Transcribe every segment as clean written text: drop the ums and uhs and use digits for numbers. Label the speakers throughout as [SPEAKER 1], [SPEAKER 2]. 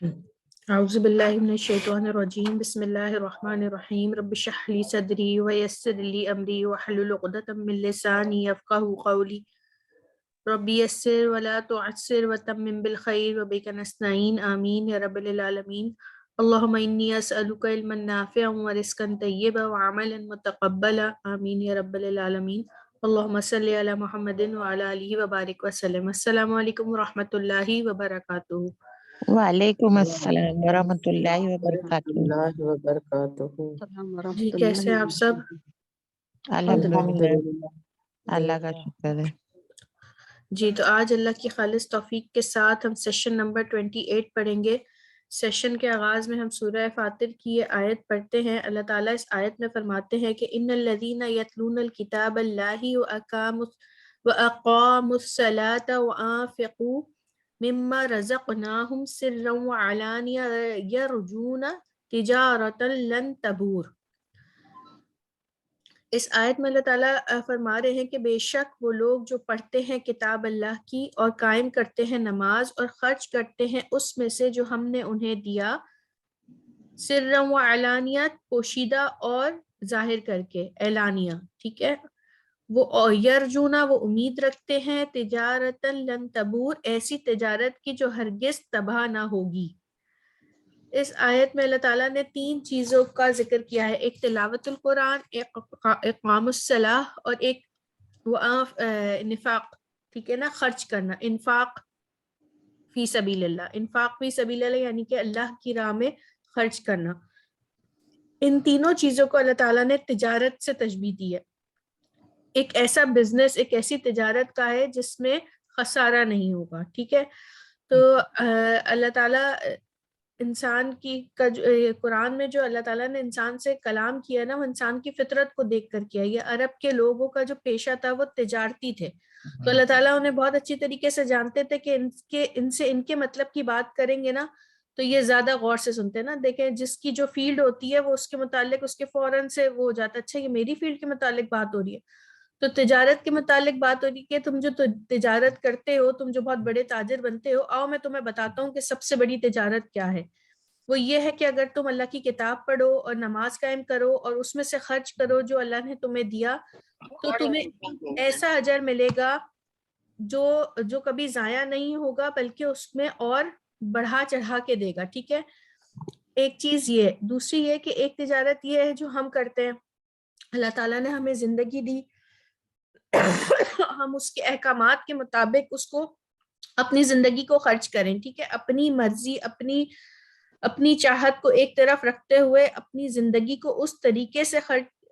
[SPEAKER 1] اعوذ باللہ من الشیطان الرجیم بسم اللہ الرحمن الرحیم رب اشرح لی صدری ویسر لی امری واحلل عقدۃ من لسانی یفقہوا قولی رب یسر ولا تعسر وتمم بالخیر وبک نستعین آمین یا رب العالمین اللہم انی اسألک علما نافعا ورزقا طیبا وعملا متقبلا آمین یا رب العالمین اللہم صلی علی محمد وعلی آلہ وبارک وسلم۔ السلام علیکم ورحمۃ اللہ وبرکاتہ۔
[SPEAKER 2] وعلیکم السلام ورحمۃ اللہ
[SPEAKER 3] ورحمۃ
[SPEAKER 2] وبرکاتہ۔
[SPEAKER 3] اللہ وبرکاتہ۔
[SPEAKER 4] السلام
[SPEAKER 1] جی
[SPEAKER 4] ورحمۃ
[SPEAKER 1] کیسے ہیں
[SPEAKER 4] اللہ
[SPEAKER 1] آپ سب؟
[SPEAKER 4] وبرکاتہ۔
[SPEAKER 2] الحمدللہ،
[SPEAKER 3] الحمدللہ۔
[SPEAKER 2] اللہ کا شکر ہے۔
[SPEAKER 1] جی تو آج اللہ کی خالص توفیق کے ساتھ ہم سیشن نمبر 28 پڑھیں گے۔ سیشن کے آغاز میں ہم سورہ فاطر کی یہ آیت پڑھتے ہیں۔ اللہ تعالیٰ اس آیت میں فرماتے ہیں کہ ان الذین یتلون الکتاب اللہ واقاموا الصلاۃ وانفقوا مما رزقناہم سرا وعلانیہ یرجون تجارۃ لن تبور۔ اس آیت میں اللہ تعالیٰ فرما رہے ہیں کہ بے شک وہ لوگ جو پڑھتے ہیں کتاب اللہ کی اور قائم کرتے ہیں نماز اور خرچ کرتے ہیں اس میں سے جو ہم نے انہیں دیا، سرا و علانیہ، پوشیدہ اور ظاہر کر کے، اعلانیہ، ٹھیک ہے، وہ یرجونا، وہ امید رکھتے ہیں، تجارت لن تبور، ایسی تجارت کی جو ہرگز تباہ نہ ہوگی۔ اس آیت میں اللہ تعالیٰ نے 3 چیزوں کا ذکر کیا ہے، ایک تلاوت القرآن، ایک اقام الصلاح اور ایک نفاق، ٹھیک ہے نا، خرچ کرنا، انفاق فی سبیل اللہ، انفاق فی سبیل اللہ یعنی کہ اللہ کی راہ میں خرچ کرنا۔ ان تینوں چیزوں کو اللہ تعالیٰ نے تجارت سے تشبیہ دی ہے۔ ایک ایسا بزنس، ایک ایسی تجارت کا ہے جس میں خسارہ نہیں ہوگا، ٹھیک ہے۔ تو اللہ تعالیٰ انسان کی قرآن میں جو اللہ تعالیٰ نے انسان سے کلام کیا نا، وہ انسان کی فطرت کو دیکھ کر کیا۔ یہ عرب کے لوگوں کا جو پیشہ تھا وہ تجارتی تھے، تو اللہ تعالیٰ انہیں بہت اچھی طریقے سے جانتے تھے کہ ان کے مطلب کی بات کریں گے نا تو یہ زیادہ غور سے سنتے ہیں نا۔ دیکھیں جس کی جو فیلڈ ہوتی ہے وہ اس کے متعلق اس کے فوراً سے وہ ہو جاتا ہے، اچھا یہ میری فیلڈ کے متعلق بات ہو رہی ہے، تو تجارت کے متعلق بات ہو رہی ہے کہ تم جو تجارت کرتے ہو، تم جو بہت بڑے تاجر بنتے ہو، آؤ میں تمہیں بتاتا ہوں کہ سب سے بڑی تجارت کیا ہے۔ وہ یہ ہے کہ اگر تم اللہ کی کتاب پڑھو اور نماز قائم کرو اور اس میں سے خرچ کرو جو اللہ نے تمہیں دیا، تو تمہیں ایسا اجر ملے گا جو کبھی ضائع نہیں ہوگا بلکہ اس میں اور بڑھا چڑھا کے دے گا، ٹھیک ہے۔ ایک چیز یہ، دوسری یہ کہ ایک تجارت یہ ہے جو ہم کرتے ہیں، اللہ تعالیٰ نے ہمیں زندگی دی، ہم اس کے احکامات کے مطابق اس کو اپنی زندگی کو خرچ کریں، ٹھیک ہے، اپنی مرضی، اپنی چاہت کو ایک طرف رکھتے ہوئے اپنی زندگی کو اس طریقے سے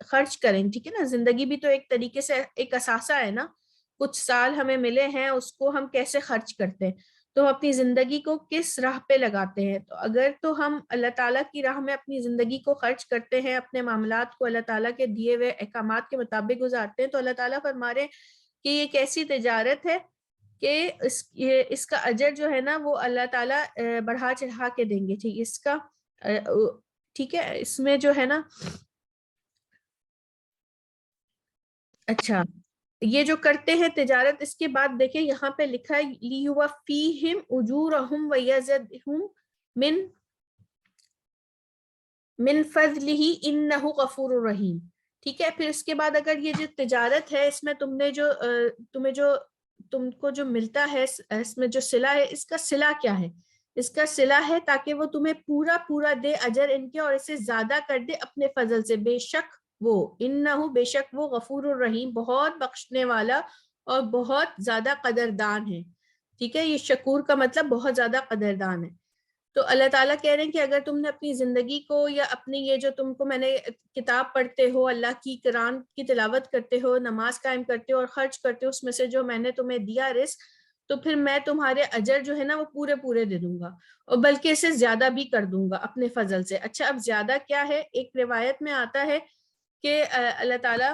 [SPEAKER 1] خرچ کریں، ٹھیک ہے نا۔ زندگی بھی تو ایک طریقے سے ایک اثاثہ ہے نا، کچھ سال ہمیں ملے ہیں، اس کو ہم کیسے خرچ کرتے ہیں، تو ہم اپنی زندگی کو کس راہ پہ لگاتے ہیں۔ تو اگر تو ہم اللہ تعالیٰ کی راہ میں اپنی زندگی کو خرچ کرتے ہیں، اپنے معاملات کو اللہ تعالیٰ کے دیے ہوئے احکامات کے مطابق گزارتے ہیں، تو اللہ تعالیٰ فرما رہے ہیں کہ یہ ایک ایسی تجارت ہے کہ اس کا اجر جو ہے نا وہ اللہ تعالیٰ بڑھا چڑھا کے دیں گے، ٹھیک اس کا، ٹھیک ہے، اس میں جو ہے نا، اچھا یہ جو کرتے ہیں تجارت، اس کے بعد دیکھیں یہاں پہ لکھا ہے لِيُوَفِّيهِمْ أُجُورَهُمْ وَيَزِدْهُمْ من فضلہ انہ غفور الرحیم، ٹھیک ہے۔ پھر اس کے بعد اگر یہ جو تجارت ہے اس میں تم کو جو ملتا ہے، اس میں جو صلہ ہے، اس کا صلہ کیا ہے؟ اس کا صلہ ہے تاکہ وہ تمہیں پورا دے اجر ان کے، اور اسے زیادہ کر دے اپنے فضل سے۔ بے شک وہ، انہ بے شک وہ، غفور الرحیم بہت بخشنے والا اور بہت زیادہ قدردان ہے، ٹھیک ہے۔ یہ شکور کا مطلب بہت زیادہ قدردان ہے۔ تو اللہ تعالیٰ کہہ رہے ہیں کہ اگر تم نے اپنی زندگی کو یا اپنی یہ جو تم کو میں نے کتاب پڑھتے ہو، اللہ کی قرآن کی تلاوت کرتے ہو، نماز قائم کرتے ہو اور خرچ کرتے ہو اس میں سے جو میں نے تمہیں دیا رزق، تو پھر میں تمہارے اجر جو ہے نا وہ پورے دے دوں گا، اور بلکہ اسے زیادہ بھی کر دوں گا اپنے فضل سے۔ اچھا اب زیادہ کیا ہے؟ ایک روایت میں آتا ہے کہ اللہ تعالیٰ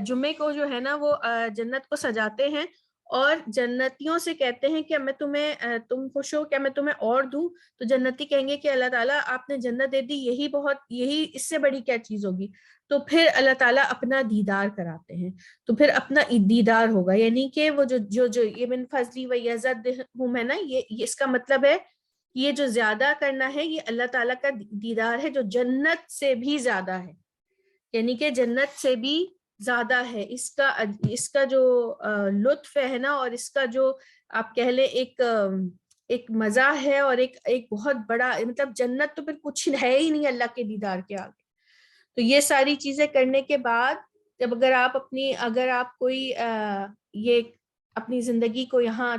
[SPEAKER 1] جمعے کو جو ہے نا وہ جنت کو سجاتے ہیں اور جنتیوں سے کہتے ہیں کہ میں تمہیں تم خوش ہو کیا میں تمہیں اور دوں؟ تو جنتی کہیں گے کہ اللہ تعالیٰ آپ نے جنت دے دی، یہی اس سے بڑی کیا چیز ہوگی؟ تو پھر اللہ تعالیٰ اپنا دیدار کراتے ہیں، تو پھر اپنا دیدار ہوگا، یعنی کہ وہ جو یہ من فضلی و یزدہم ہے نا، یہ اس کا مطلب ہے یہ جو زیادہ کرنا ہے یہ اللہ تعالیٰ کا دیدار ہے جو جنت سے بھی زیادہ ہے، یعنی کہ جنت سے بھی زیادہ ہے۔ اس کا جو لطف ہے نا، اور اس کا جو آپ کہہ لیں ایک مزہ ہے، اور ایک بہت بڑا، مطلب جنت تو پھر کچھ ہے ہی نہیں اللہ کے دیدار کے آگے۔ تو یہ ساری چیزیں کرنے کے بعد جب اگر آپ کوئی یہ اپنی زندگی کو یہاں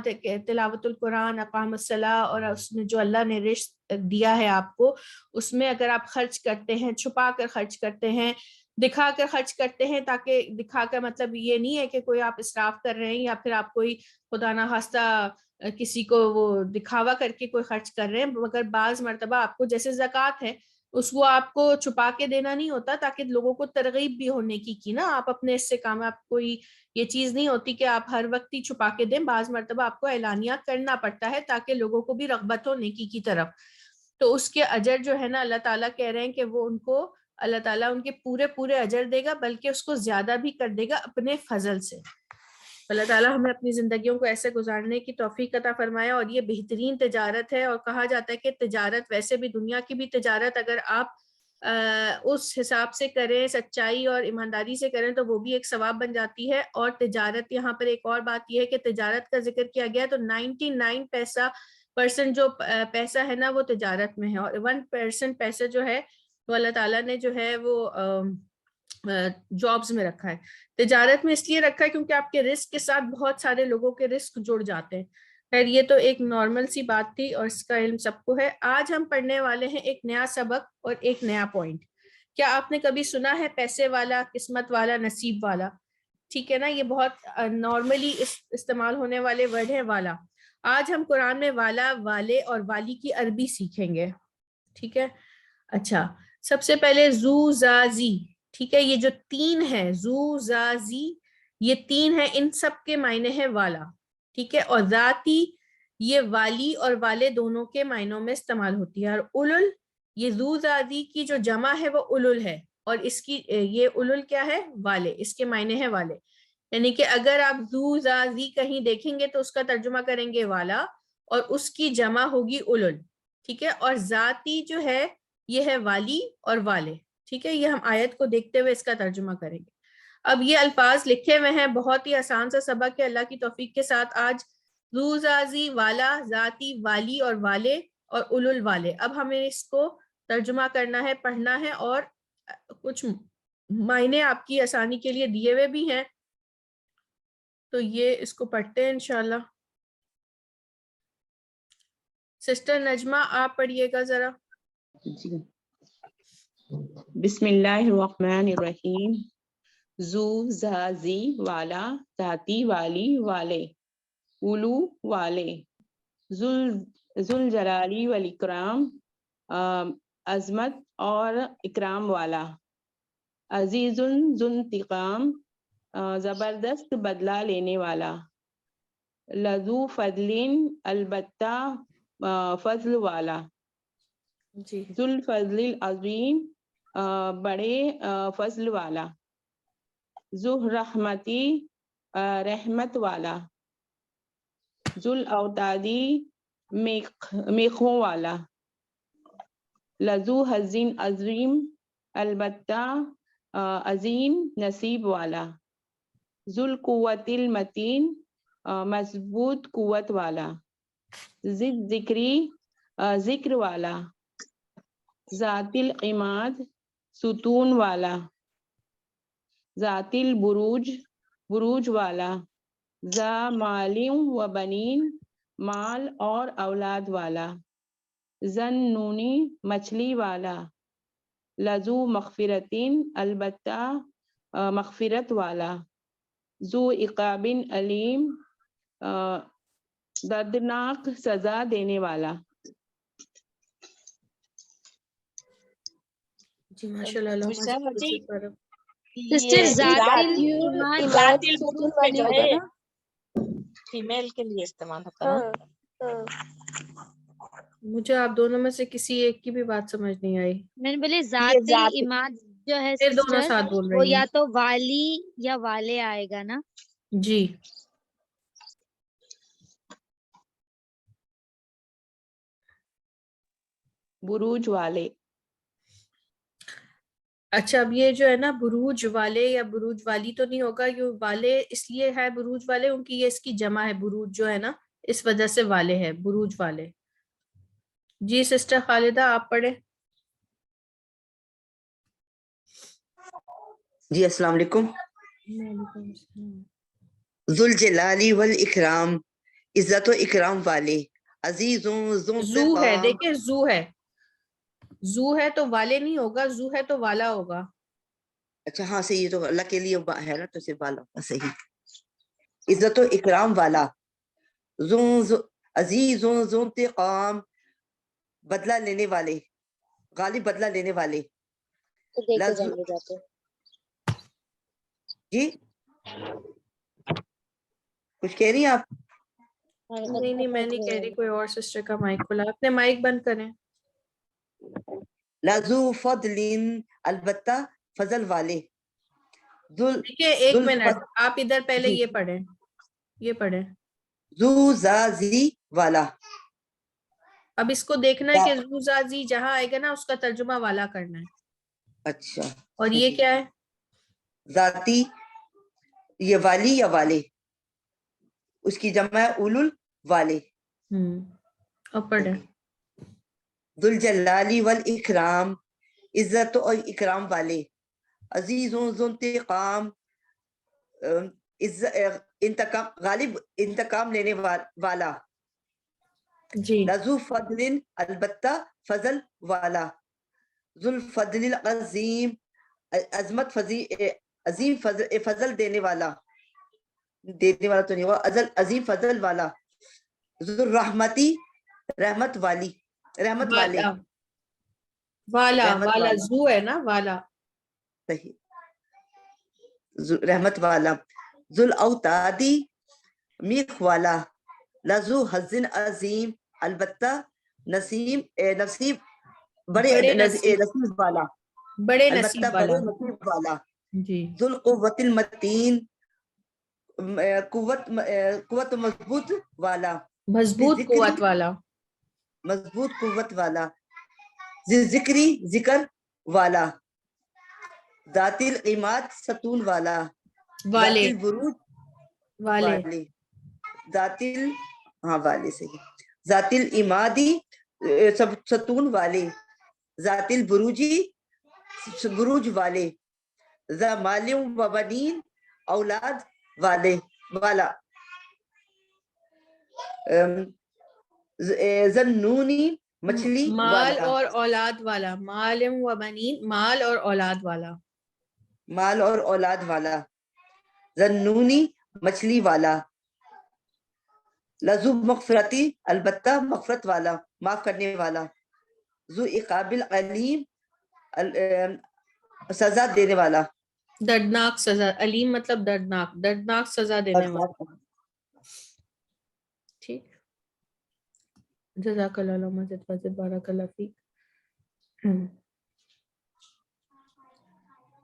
[SPEAKER 1] تلاوت القرآن، اقام الصلاۃ، اور اس میں جو اللہ نے رزق دیا ہے آپ کو، اس میں اگر آپ خرچ کرتے ہیں، چھپا کر خرچ کرتے ہیں، دکھا کر خرچ کرتے ہیں، تاکہ دکھا کر مطلب یہ نہیں ہے کہ کوئی آپ اسراف کر رہے ہیں یا پھر آپ کوئی خدا نہ خواستہ کسی کو وہ دکھاوا کر کے کوئی خرچ کر رہے ہیں، مگر بعض مرتبہ آپ کو جیسے زکوٰۃ ہے اس کو آپ کو چھپا کے دینا نہیں ہوتا تاکہ لوگوں کو ترغیب بھی ہونے کی نا، آپ اپنے اس سے کام، آپ کوئی یہ چیز نہیں ہوتی کہ آپ ہر وقت ہی چھپا کے دیں، بعض مرتبہ آپ کو اعلانیہ کرنا پڑتا ہے تاکہ لوگوں کو بھی رغبت ہو نیکی کی طرف۔ تو اس کے اجر جو ہے نا اللہ تعالیٰ کہہ رہے ہیں کہ وہ ان کو اللہ تعالیٰ ان کے پورے اجر دے گا، بلکہ اس کو زیادہ بھی کر دے گا اپنے فضل سے۔ اللہ تعالیٰ ہمیں اپنی زندگیوں کو ایسے گزارنے کی توفیق عطا فرمایا، اور یہ بہترین تجارت ہے، اور کہا جاتا ہے کہ تجارت ویسے بھی دنیا کی بھی تجارت اگر آپ اس حساب سے کریں، سچائی اور ایمانداری سے کریں، تو وہ بھی ایک ثواب بن جاتی ہے۔ اور تجارت، یہاں پر ایک اور بات یہ ہے کہ تجارت کا ذکر کیا گیا تو 99% جو پیسہ ہے نا وہ تجارت میں ہے، اور 1% پیسہ جو ہے وہ اللہ تعالیٰ نے جو ہے وہ جابز میں رکھا ہے، تجارت میں اس لیے رکھا ہے کیونکہ آپ کے رزق کے ساتھ بہت سارے لوگوں کے رزق جڑ جاتے ہیں۔ خیر یہ تو ایک نارمل سی بات تھی، اور اس کا علم سب کو ہے۔ آج ہم پڑھنے والے ہیں ایک نیا سبق اور ایک نیا پوائنٹ۔ کیا آپ نے کبھی سنا ہے پیسے والا، قسمت والا، نصیب والا؟ ٹھیک ہے نا، یہ بہت نارملی استعمال ہونے والے ورڈ ہیں، والا۔ آج ہم قرآن میں والا، والے اور والی کی عربی سیکھیں گے، ٹھیک ہے؟ اچھا، سب سے پہلے زو، زا، زی، ٹھیک ہے، یہ جو تین ہے زو، زا، زی، یہ تین ہے، ان سب کے معنی ہے والا، ٹھیک ہے؟ اور ذاتی، یہ والی اور والے دونوں کے معنوں میں استعمال ہوتی ہے۔ اور اولل، یہ زو، زا، زی کی جو جمع ہے وہ اولل ہے، اور اس کی یہ اولل کیا ہے؟ والے، اس کے معنی ہے والے، یعنی کہ اگر آپ زو، زا، زی کہیں دیکھیں گے تو اس کا ترجمہ کریں گے والا، اور اس کی جمع ہوگی اولل، ٹھیک ہے؟ اور ذاتی جو ہے یہ ہے والی اور والے، ٹھیک ہے؟ یہ ہم آیت کو دیکھتے ہوئے اس کا ترجمہ کریں گے۔ اب یہ الفاظ لکھے ہوئے ہیں، بہت ہی آسان سا سبق ہے، اللہ کی توفیق کے ساتھ آج زو، زا، زی، والا، ذاتی، والی اور والے اور اولل والے۔ اب ہمیں اس کو ترجمہ کرنا ہے، پڑھنا ہے، اور کچھ معنی آپ کی آسانی کے لیے دیے ہوئے بھی ہیں، تو یہ اس کو پڑھتے ہیں انشاءاللہ۔ سسٹر نجمہ آپ پڑھیے گا ذرا۔
[SPEAKER 3] جی، بسم اللہ الرحمن الرحیم۔ زو، زا، زی، والا، ذاتی، والی، والے، اولو، والے، ذل جلالی والاکرام، عظمت اور اکرام والا، عزیز ذو انتقام، زبردست بدلہ لینے والا، لذو فضل البتہ فضل والا،
[SPEAKER 1] جی،
[SPEAKER 3] ذو الفضل العظیم بڑے فضل والا، ذو رحمتی رحمت والا، ذو الاوتادی میخوں والا، لذو حظٍ عظیم البتہ عظیم نصیب والا، ذو القوۃ المتین مضبوط قوت والا، ذی الذکری ذکر والا، ذات العماد ستون والا، ذات البروج بروج والا، ذا مال و بنین مال اور اولاد والا، ذنونی مچھلی والا، لذو مغفرتین البتہ مغفرت والا، ذو عقاب علیم دردناک سزا دینے والا۔
[SPEAKER 1] جی ماشاء اللہ،
[SPEAKER 4] سسٹر ذات العماد ستون والی ہوگا نا؟ فیمیل کے لیے استعمال ہوتا ہے نا؟
[SPEAKER 1] مجھے آپ دونوں میں سے کسی ایک کی بھی بات سمجھ نہیں آئی.
[SPEAKER 5] میں نے بولے
[SPEAKER 4] یہ
[SPEAKER 5] ذات
[SPEAKER 4] ذات
[SPEAKER 5] العماد جو ہے
[SPEAKER 1] پھر دونوں
[SPEAKER 5] سسٹر
[SPEAKER 1] ساتھ بول
[SPEAKER 5] وہ
[SPEAKER 1] رہی
[SPEAKER 5] یا
[SPEAKER 1] ہیں.
[SPEAKER 5] تو والی یا والے آئے گا نا.
[SPEAKER 1] جی
[SPEAKER 3] بروج والے.
[SPEAKER 1] اچھا، اب یہ جو ہے نا بروج والے یا بروج والی تو نہیں ہوگا. یہ والے اس لیے ہے بروج والے کیونکہ یہ اس کی جمع ہے. بروج جو ہے نا اس وجہ سے والے ہے، بروج والے. جی سسٹر خالدہ آپ پڑھیں.
[SPEAKER 6] جی السلام علیکم. ذوالجلالی والاکرام، عزت و اکرام والے، عزیزوں ذو
[SPEAKER 1] زو ہے،
[SPEAKER 6] انتقام.
[SPEAKER 1] دیکھیں زو ہے، زو ہے تو والے نہیں ہوگا، زو ہے تو والا ہوگا.
[SPEAKER 6] اچھا ہاں صحیح، یہ تو اللہ کے لیے ہے نا تو صرف والا ہوگا. صحیح. عزت و اکرام والا، عزیزوں ذو انتقام، بدلہ لینے والے، غالب بدلہ لینے والے.
[SPEAKER 4] تو دیکھ کے
[SPEAKER 6] لذو
[SPEAKER 4] جانے جاتے.
[SPEAKER 6] جی کچھ کہہ رہی ہیں آپ؟
[SPEAKER 1] نہیں میں نہیں کہہ رہی، کوئی اور سسٹر کا مائک کھلا. اپنے مائک بند کریں.
[SPEAKER 6] لذو فضل، البتہ فضل والے.
[SPEAKER 1] دیکھیں ایک منٹ، آپ ادھر پہلے یہ پڑھیں، یہ پڑھیں.
[SPEAKER 6] ذو زازی والا.
[SPEAKER 1] اب اس کو دیکھنا ہے کہ زو زازی جہاں آئے گا نا اس کا ترجمہ والا کرنا ہے.
[SPEAKER 6] اچھا
[SPEAKER 1] اور یہ کیا ہے؟
[SPEAKER 6] ذاتی، یہ والی یا والے، اس کی جمع ہے اولل والے.
[SPEAKER 1] اب پڑھیں.
[SPEAKER 6] ذوالجلالی والاکرام، عزت اور اکرام والے، عزیزوں ذو انتقام، انتقام غالب انتقام لینے والا.
[SPEAKER 1] جی
[SPEAKER 6] لذو فضل، البتہ فضل والا. ذو الفضل العظیم، عظمت عظیم فضل دینے والا، دینے والا تو نہیں ہوا، عظیم فضل والا. ذو الرحمتی، رحمت والی، رحمت والے.
[SPEAKER 1] والا
[SPEAKER 6] رحمت
[SPEAKER 1] والا
[SPEAKER 6] والا.
[SPEAKER 1] زو ہے نا والا.
[SPEAKER 6] صحیح. رحمت والا. ذو الاوتادی، میخ والا. لذو حزن عظیم، البتہ نصیب بڑے نصیب والا،
[SPEAKER 1] بڑے
[SPEAKER 6] البتہ
[SPEAKER 1] نصیب
[SPEAKER 6] بڑے
[SPEAKER 1] والا.
[SPEAKER 6] نصیب والا.
[SPEAKER 1] جی
[SPEAKER 6] ذو القوت المتین، قوت مضبوط والا.
[SPEAKER 1] مضبوط قوت والا.
[SPEAKER 6] مضبوط قوت والا. ذکری، ذکر والا. ذات العماد، ستون والا. ذات
[SPEAKER 1] والے
[SPEAKER 6] البروج
[SPEAKER 1] والے.
[SPEAKER 6] والے. ہاں والے صحیح. ذات العمادی، ستون والے. ذات البروجی، بروج والے. ذا مال و بنین، اولاد والے والا. ذنونی، مچھلی
[SPEAKER 1] مال
[SPEAKER 6] والا.
[SPEAKER 1] اور اولاد والا. مال و بنین، مال اور اولاد والا.
[SPEAKER 6] مال اور اولاد والا. ذنونی، مچھلی والا. لذو مغفرتی، البتہ مغفرت والا، معاف کرنے والا. ذو عقاب علیم، سزا دینے والا.
[SPEAKER 1] دردناک سزا. علیم مطلب دردناک، دردناک سزا دینے والا. ٹھیک. جزاک اللہ مزید فضل، بارک اللہ فیک.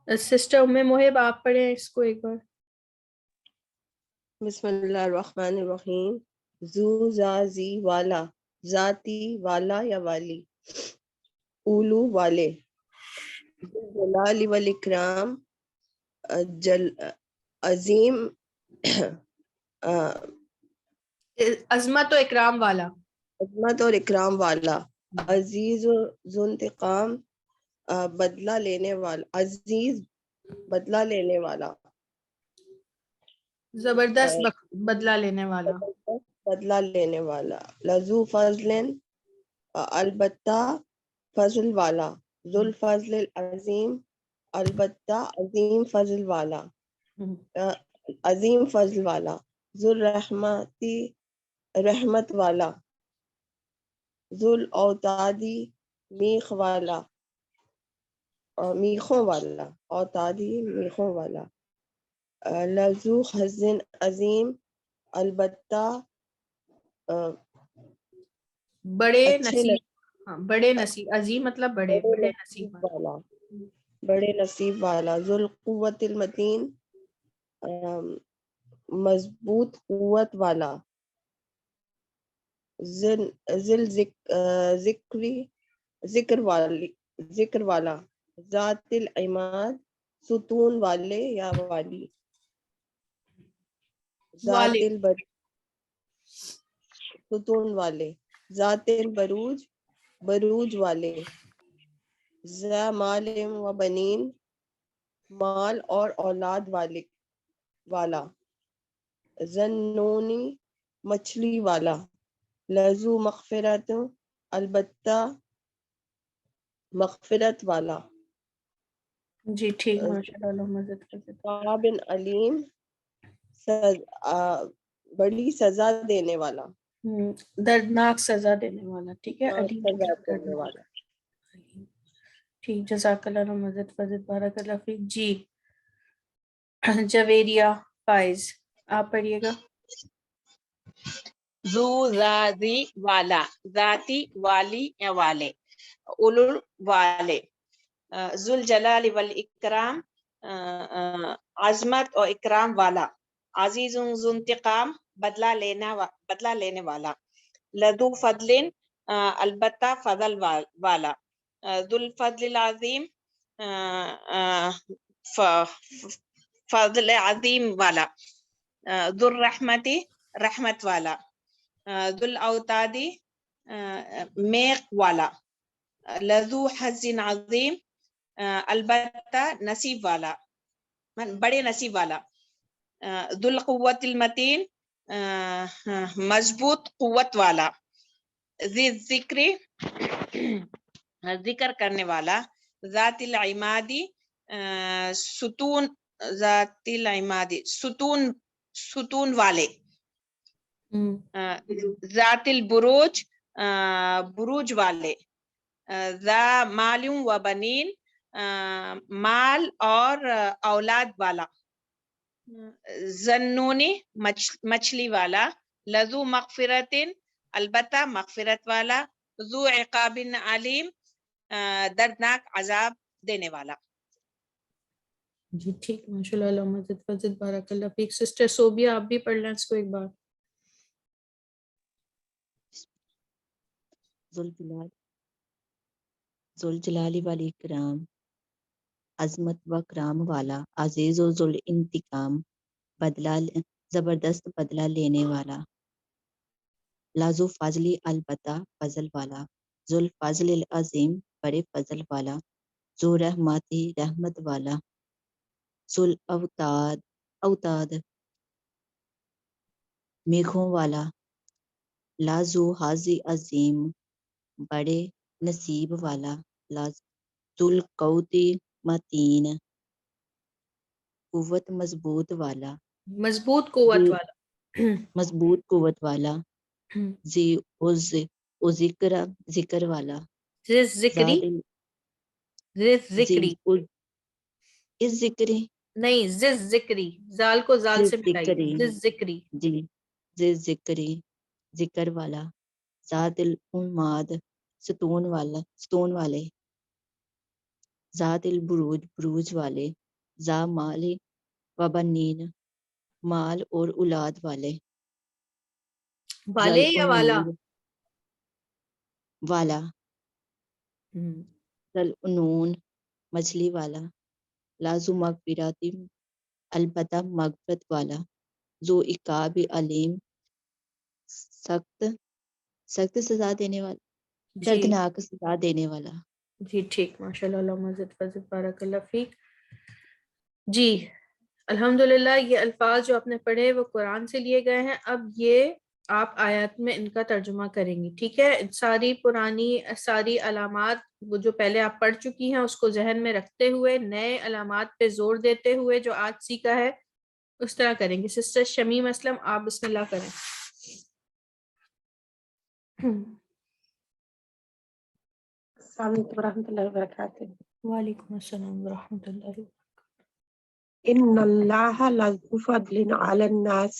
[SPEAKER 1] سسٹر ام محب آپ پڑھیں اس کو ایک بار.
[SPEAKER 7] بسم اللہ الرحمن الرحیم. ذو ذی والا، ذاتی والا یا والی. اولو والے. جلال والاکرام، عظیم
[SPEAKER 1] عظمت و اکرام والا.
[SPEAKER 7] عظمت اور اکرام والا. عزیز ذو انتقام، بدلہ لینے والا. عزیز بدلہ لینے والا.
[SPEAKER 1] زبردست بدلہ لینے والا.
[SPEAKER 7] بدلہ لینے والا. لذو فضل، البتہ فضل والا. ذو الفضل العظیم، البتہ عظیم فضل والا. عظیم فضل والا. ذو الرحمتی، رحمت والا. ذو الاوتادی، میخ والا، میخوں والا. اوتادی میخوں والا. لذو حزن عظیم، البتہ
[SPEAKER 1] بڑے
[SPEAKER 7] اچھے
[SPEAKER 1] نصیب، ہاں بڑے نصیب، عظیم مطلب بڑے، بڑے نصیب والا۔
[SPEAKER 7] بڑے نصیب والا، ذو القوت المتین مضبوط قوت والا، ذل ذکر والا، ذات العماد ستون والے یا والی، ذات
[SPEAKER 1] والے،
[SPEAKER 7] ستون والے، ذات البروج بروج والے، ذا مال و بنین مال اور اولاد والا، ذنونی مچھلی والا، لذو مغفرت البتہ مغفرت والا،
[SPEAKER 1] جی ٹھیک، ماشاء اللہ، مزید
[SPEAKER 7] ثواب علیم بڑی سزا دینے والا،
[SPEAKER 1] دردناک سزا دینے والا، ٹھیک ہے، علیم
[SPEAKER 7] سزا
[SPEAKER 1] درد
[SPEAKER 7] دینے
[SPEAKER 1] کرنے
[SPEAKER 7] والا۔
[SPEAKER 1] والا۔ ٹھیک، جزاک اللہ مزید فضل، بارک اللہ فیک۔ جی جویریہ فائز، آپ پڑھیے گا۔
[SPEAKER 3] ذو ذی والا، ذاتی والی یا والے، اولو والے، ذو الجلال والاکرام عظمت اور اکرام والا، عزیز ذو انتقام بدلہ لینے والا، لذو فضل البتہ فضل والا، ذو الفضل العظیم فضل عظیم والا، ذو الرحمتی رحمت والا، ذو الاوتادی میغ والا، لذو حظ عظیم البتہ نصیب والا، بڑے نصیب والا، ذو القوت المتین مضبوط قوت والا، ذی ذکری ذکر کرنے والا، ذات العمادی ستون، ذات العمادی ستون والے، ذات البروج بروج والے، ذا مال و بنین مال اور اولاد والا، ذنونی مچھلی والا، لذو مغفرت البتہ مغفرت والا، ذو عقاب علیم دردناک عذاب دینے والا۔
[SPEAKER 1] جی ٹھیک، ماشاء اللہ، مزید فضل، بارک اللہ فیک۔ سسٹر صوبیہ، آپ بھی پڑھ لیں اس کو ایک بار۔
[SPEAKER 2] ذوالجلال والاکرام عظمت و کرام والا، عزیز و ذو الانتقام زبردست بدلہ لینے والا، لازو فضلی البتہ فضل والا، ذو الفضل العظیم بڑے فضل والا، ذو رحمتی رحمت والا، ذو الاوتاد میگھوں والا، لازو حاضی عظیم بڑے نصیب والا، ذو القوتی متین قوت مضبوط والا،
[SPEAKER 1] مضبوط قوت والا،
[SPEAKER 2] مضبوط قوت والا، ذی ذکر والا،
[SPEAKER 1] ذی ذکری، ذی ذکری
[SPEAKER 2] اس ذکری
[SPEAKER 1] نہیں، ذی ذکری، زال کو زال سے مٹائیے،
[SPEAKER 2] ذکری
[SPEAKER 1] ذی ذکری،
[SPEAKER 2] جی ذی ذکری ذکر والا، ذات العماد ستون والے، ذات البروج بروج والے، ذا مال و بنین مال اور اولاد والے،
[SPEAKER 1] والے یا والا؟
[SPEAKER 2] والا، ذوالعنون مچھلی والا، لازو مغفراتی البتہ مغفرت والا، ذو عقاب علیم سخت سزا دینے والا،
[SPEAKER 1] جی
[SPEAKER 2] دردناک سزا دینے والا۔
[SPEAKER 1] جی ٹھیک، ماشاء اللہ، مزید فضل، بارک اللہ فیک۔ جی الحمدللہ، یہ الفاظ جو آپ نے پڑھے وہ قرآن سے لیے گئے ہیں۔ اب یہ آپ آیات میں ان کا ترجمہ کریں گی، ٹھیک ہے؟ ساری علامات وہ جو پہلے آپ پڑھ چکی ہیں اس کو ذہن میں رکھتے ہوئے، نئے علامات پہ زور دیتے ہوئے جو آج سیکھا ہے اس طرح کریں گے۔ سسٹر شمیم اسلم، آپ بسم اللہ کریں۔
[SPEAKER 8] السلام علیکم ورحمۃ اللہ وبرکاتہ۔
[SPEAKER 1] وعلیکم السلام ورحمۃ اللہ۔
[SPEAKER 8] ان اللہ لذو فضل علی الناس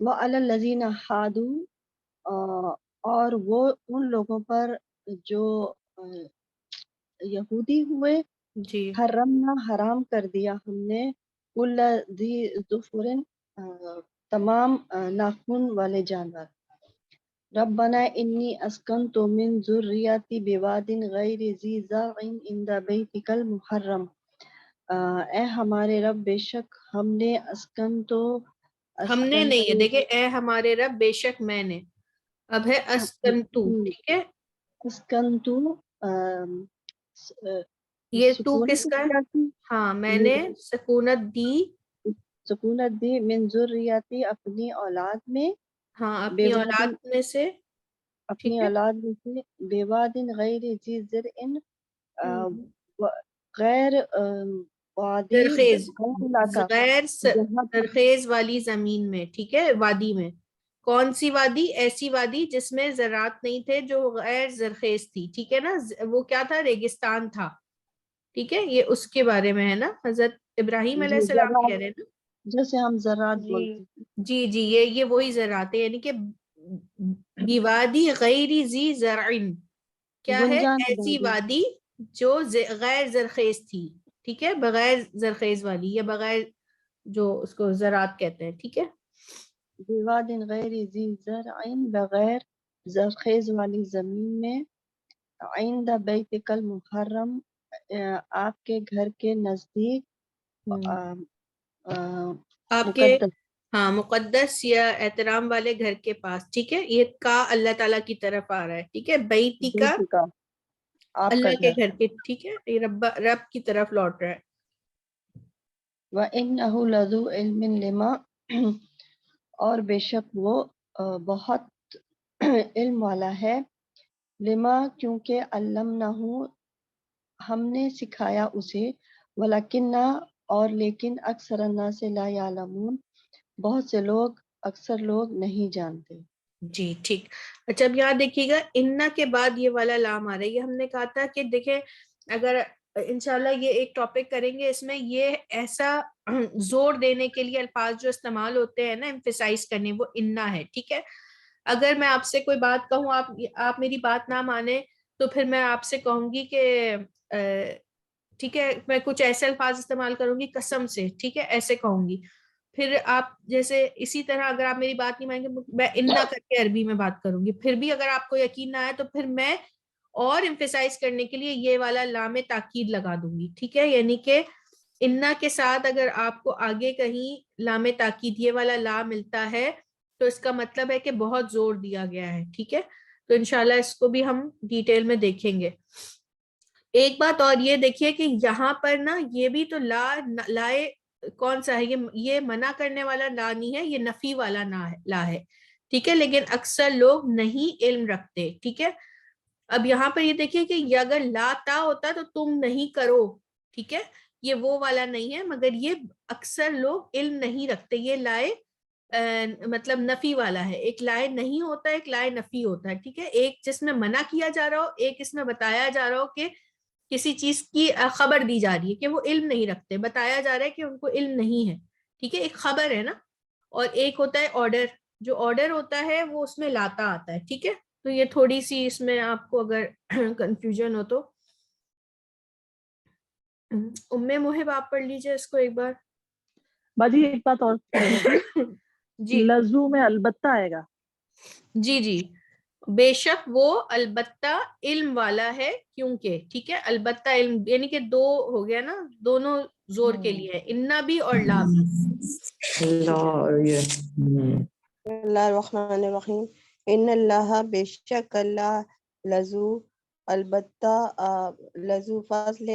[SPEAKER 9] وَعَلَى الَّذِينَ هَادُوا اور وہ ان لوگوں پر جو یہودی ہوئے،
[SPEAKER 1] جی
[SPEAKER 9] حرمنا حرام کر دیا ہم نے کل ذی ظفر تمام ناخن والے جانور. ربنا انی اسکنت من ذریتی بواد غیر ذی زرع عند بیتک المحرم. اے ہمارے رب بے شک ہم نے
[SPEAKER 1] ہم نے نہیں ہے، دیکھیں اے ہمارے رب بے شک میں نے، اب ہے اسکنتو، ٹھیک ہے،
[SPEAKER 9] اسکنتو
[SPEAKER 1] یہ تو
[SPEAKER 9] سکون
[SPEAKER 1] کس کا ہے؟ ہاں میں نے سکونت دی،
[SPEAKER 9] سکونت دی من ذریتی اپنی اولاد میں،
[SPEAKER 1] ہاں اپنی اولاد میں سے،
[SPEAKER 9] اپنی
[SPEAKER 1] ٹھیک ہے،
[SPEAKER 9] اولاد میں سے بیواد غیر ذی زرع غیر وادی
[SPEAKER 1] زرخیز،
[SPEAKER 9] غیر علاقہ
[SPEAKER 1] غیر
[SPEAKER 9] جہاں
[SPEAKER 1] زرخیز والی زمین میں، ٹھیک ہے، وادی میں. کون سی وادی؟ ایسی وادی جس میں زراعت نہیں تھے، جو غیر زرخیز تھی، ٹھیک ہے نا، وہ کیا تھا؟ ریگستان تھا، ٹھیک ہے، یہ اس کے بارے میں ہے نا، حضرت ابراہیم علیہ السلام کہہ رہے ہیں نا.
[SPEAKER 9] جیسے ہم زراعت
[SPEAKER 1] جی
[SPEAKER 9] بولتے ہیں.
[SPEAKER 1] جی جی، یہ وہی زراعت ہے، یعنی کہ بیوادی غیر ذی زرع، کیا ہے؟
[SPEAKER 9] گنجان
[SPEAKER 1] ایسی
[SPEAKER 9] وادی.
[SPEAKER 1] وادی جو غیر زرخیز تھی، ٹھیک ہے، بغیر زرخیز والی، یا بغیر جو اس کو زراعت کہتے ہیں، ٹھیک ہے.
[SPEAKER 9] بیواد غیر ذی زرع بغیر زرخیز والی زمین میں، عند بیتک المحرم آپ کے گھر کے نزدیک،
[SPEAKER 1] آپ کے
[SPEAKER 9] مقدس
[SPEAKER 1] ہاں مقدس یا احترام والے گھر کے پاس، ٹھیک ہے، یہ کا اللہ تعالیٰ کی طرف آ رہا ہے، ٹھیک ہے، بیتی کا
[SPEAKER 9] بیت کا آپ کا
[SPEAKER 1] اللہ کے
[SPEAKER 9] گھر.
[SPEAKER 1] گھر کے، ٹھیک ہے، یہ رب کی طرف لوٹ رہا ہے.
[SPEAKER 9] وَإِنَّهُ لَذُو عِلْمٍ لِمَا اور بے شک وہ بہت علم والا ہے، لما کیونکہ علمناہ ہم نے سکھایا اسے، ولیکن اور لیکن اکثر الناس لا یعلمون بہت سے لوگ اکثر لوگ نہیں جانتے.
[SPEAKER 1] جی ٹھیک. اچھا اب یہاں دیکھیے گا، انا کے بعد یہ والا لام آ رہا ہے. یہ ہم نے کہا تھا کہ دیکھیں اگر انشاءاللہ یہ ایک ٹاپک کریں گے، اس میں یہ ایسا زور دینے کے لیے الفاظ جو استعمال ہوتے ہیں نا، ایمفیسائز کرنے، وہ انا ہے، ٹھیک ہے. اگر میں آپ سے کوئی بات کہوں، آپ میری بات نہ مانے، تو پھر میں آپ سے کہوں گی کہ ٹھیک ہے، میں کچھ ایسے الفاظ استعمال کروں گی قسم سے، ٹھیک ہے، ایسے کہوں گی. پھر آپ جیسے اسی طرح اگر آپ میری بات نہیں مانیں گے، میں انا کر کے عربی میں بات کروں گی، پھر بھی اگر آپ کو یقین نہ آئے تو پھر میں اور ایمفیسائز کرنے کے لیے یہ والا لام تاکید لگا دوں گی، ٹھیک ہے. یعنی کہ انا کے ساتھ اگر آپ کو آگے کہیں لام تاکید یہ والا لا ملتا ہے تو اس کا مطلب ہے کہ بہت زور دیا گیا ہے، ٹھیک ہے. تو انشاءاللہ اس کو بھی ہم ڈیٹیل میں دیکھیں گے. ایک بات اور یہ دیکھیے کہ یہاں پر نا یہ بھی تو لائے کون سا ہے؟ یہ منع کرنے والا لا نہیں ہے، یہ نفی والا لا ہے، ٹھیک ہے. لیکن اکثر لوگ نہیں علم رکھتے، ٹھیک ہے. اب یہاں پر یہ دیکھیے کہ یہ اگر لا تا ہوتا تو تم نہیں کرو، ٹھیک ہے، یہ وہ والا نہیں ہے، مگر یہ اکثر لوگ علم نہیں رکھتے. یہ لائے مطلب نفی والا ہے. ایک لائے نہیں ہوتا ہے، ایک لائے نفی ہوتا ہے، ٹھیک ہے. ایک جس میں منع کیا جا رہا ہو، ایک اس میں بتایا جا رہا ہو کہ کسی چیز کی خبر دی جا رہی ہے کہ وہ علم نہیں رکھتے، بتایا جا رہا ہے کہ ان کو علم نہیں ہے، ٹھیک ہے. ایک خبر ہے نا. اور ایک ہوتا ہے آرڈر، جو آرڈر ہوتا ہے وہ اس میں لاتا آتا ہے، ٹھیک ہے. تو یہ تھوڑی سی اس میں آپ کو اگر کنفیوژن ہو تو محب آپ پڑھ لیجئے اس کو ایک بار.
[SPEAKER 4] باجی ایک بات اور
[SPEAKER 1] جی
[SPEAKER 4] لزو میں البتہ آئے گا.
[SPEAKER 1] جی جی، بے شک وہ البتہ علم والا ہے کیونکہ، ٹھیک ہے. البتہ علم یعنی کہ دو ہو گیا نا، دونوں زور کے لیے ہے، انا بھی اور لا بھی.
[SPEAKER 7] بسم اللہ الرحمن الرحیم. ان اللہ بے شک اللہ لذو لذو فضل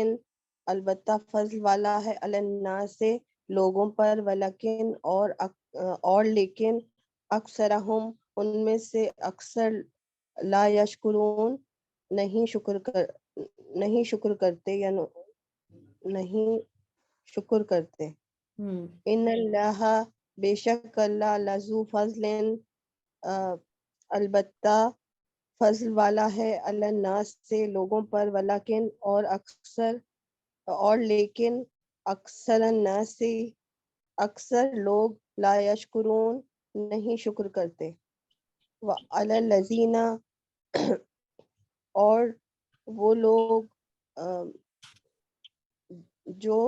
[SPEAKER 7] البتہ فضل والا ہے، علی الناس سے لوگوں پر، ولیکن اور لیکن اکثرہم ان میں سے اکثر لا یشکرون نہیں شکر کرتے یا نہیں شکر کرتے. ان اللہ بے شک اللہ لذو فضل البتہ فضل والا ہے، علی الناس سے لوگوں پر، ولیکن اور لیکن اکثر الناس سے اکثر لوگ لا یشکرون نہیں شکر کرتے. وَعَلَى الَّذِينَ اور وہ لوگ جو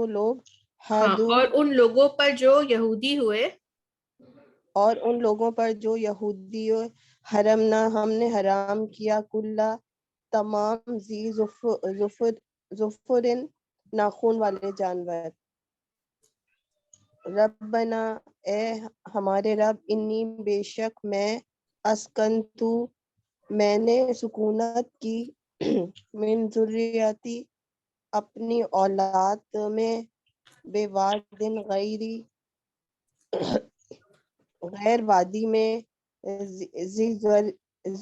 [SPEAKER 7] لوگ ہادو
[SPEAKER 1] اور ان لوگوں پر جو یہودی ہوئے
[SPEAKER 7] اور ان لوگوں پر جو یہودی حرمنا ہم نے حرام کیا کلا تمام ذی ظفر ناخون والے جانور. ربنا اے ہمارے رب انی بے شک میں اسکنتو میں نے سکونت کی من ذریتی اپنی اولاد میں بے وادن غیر وادی میں ذی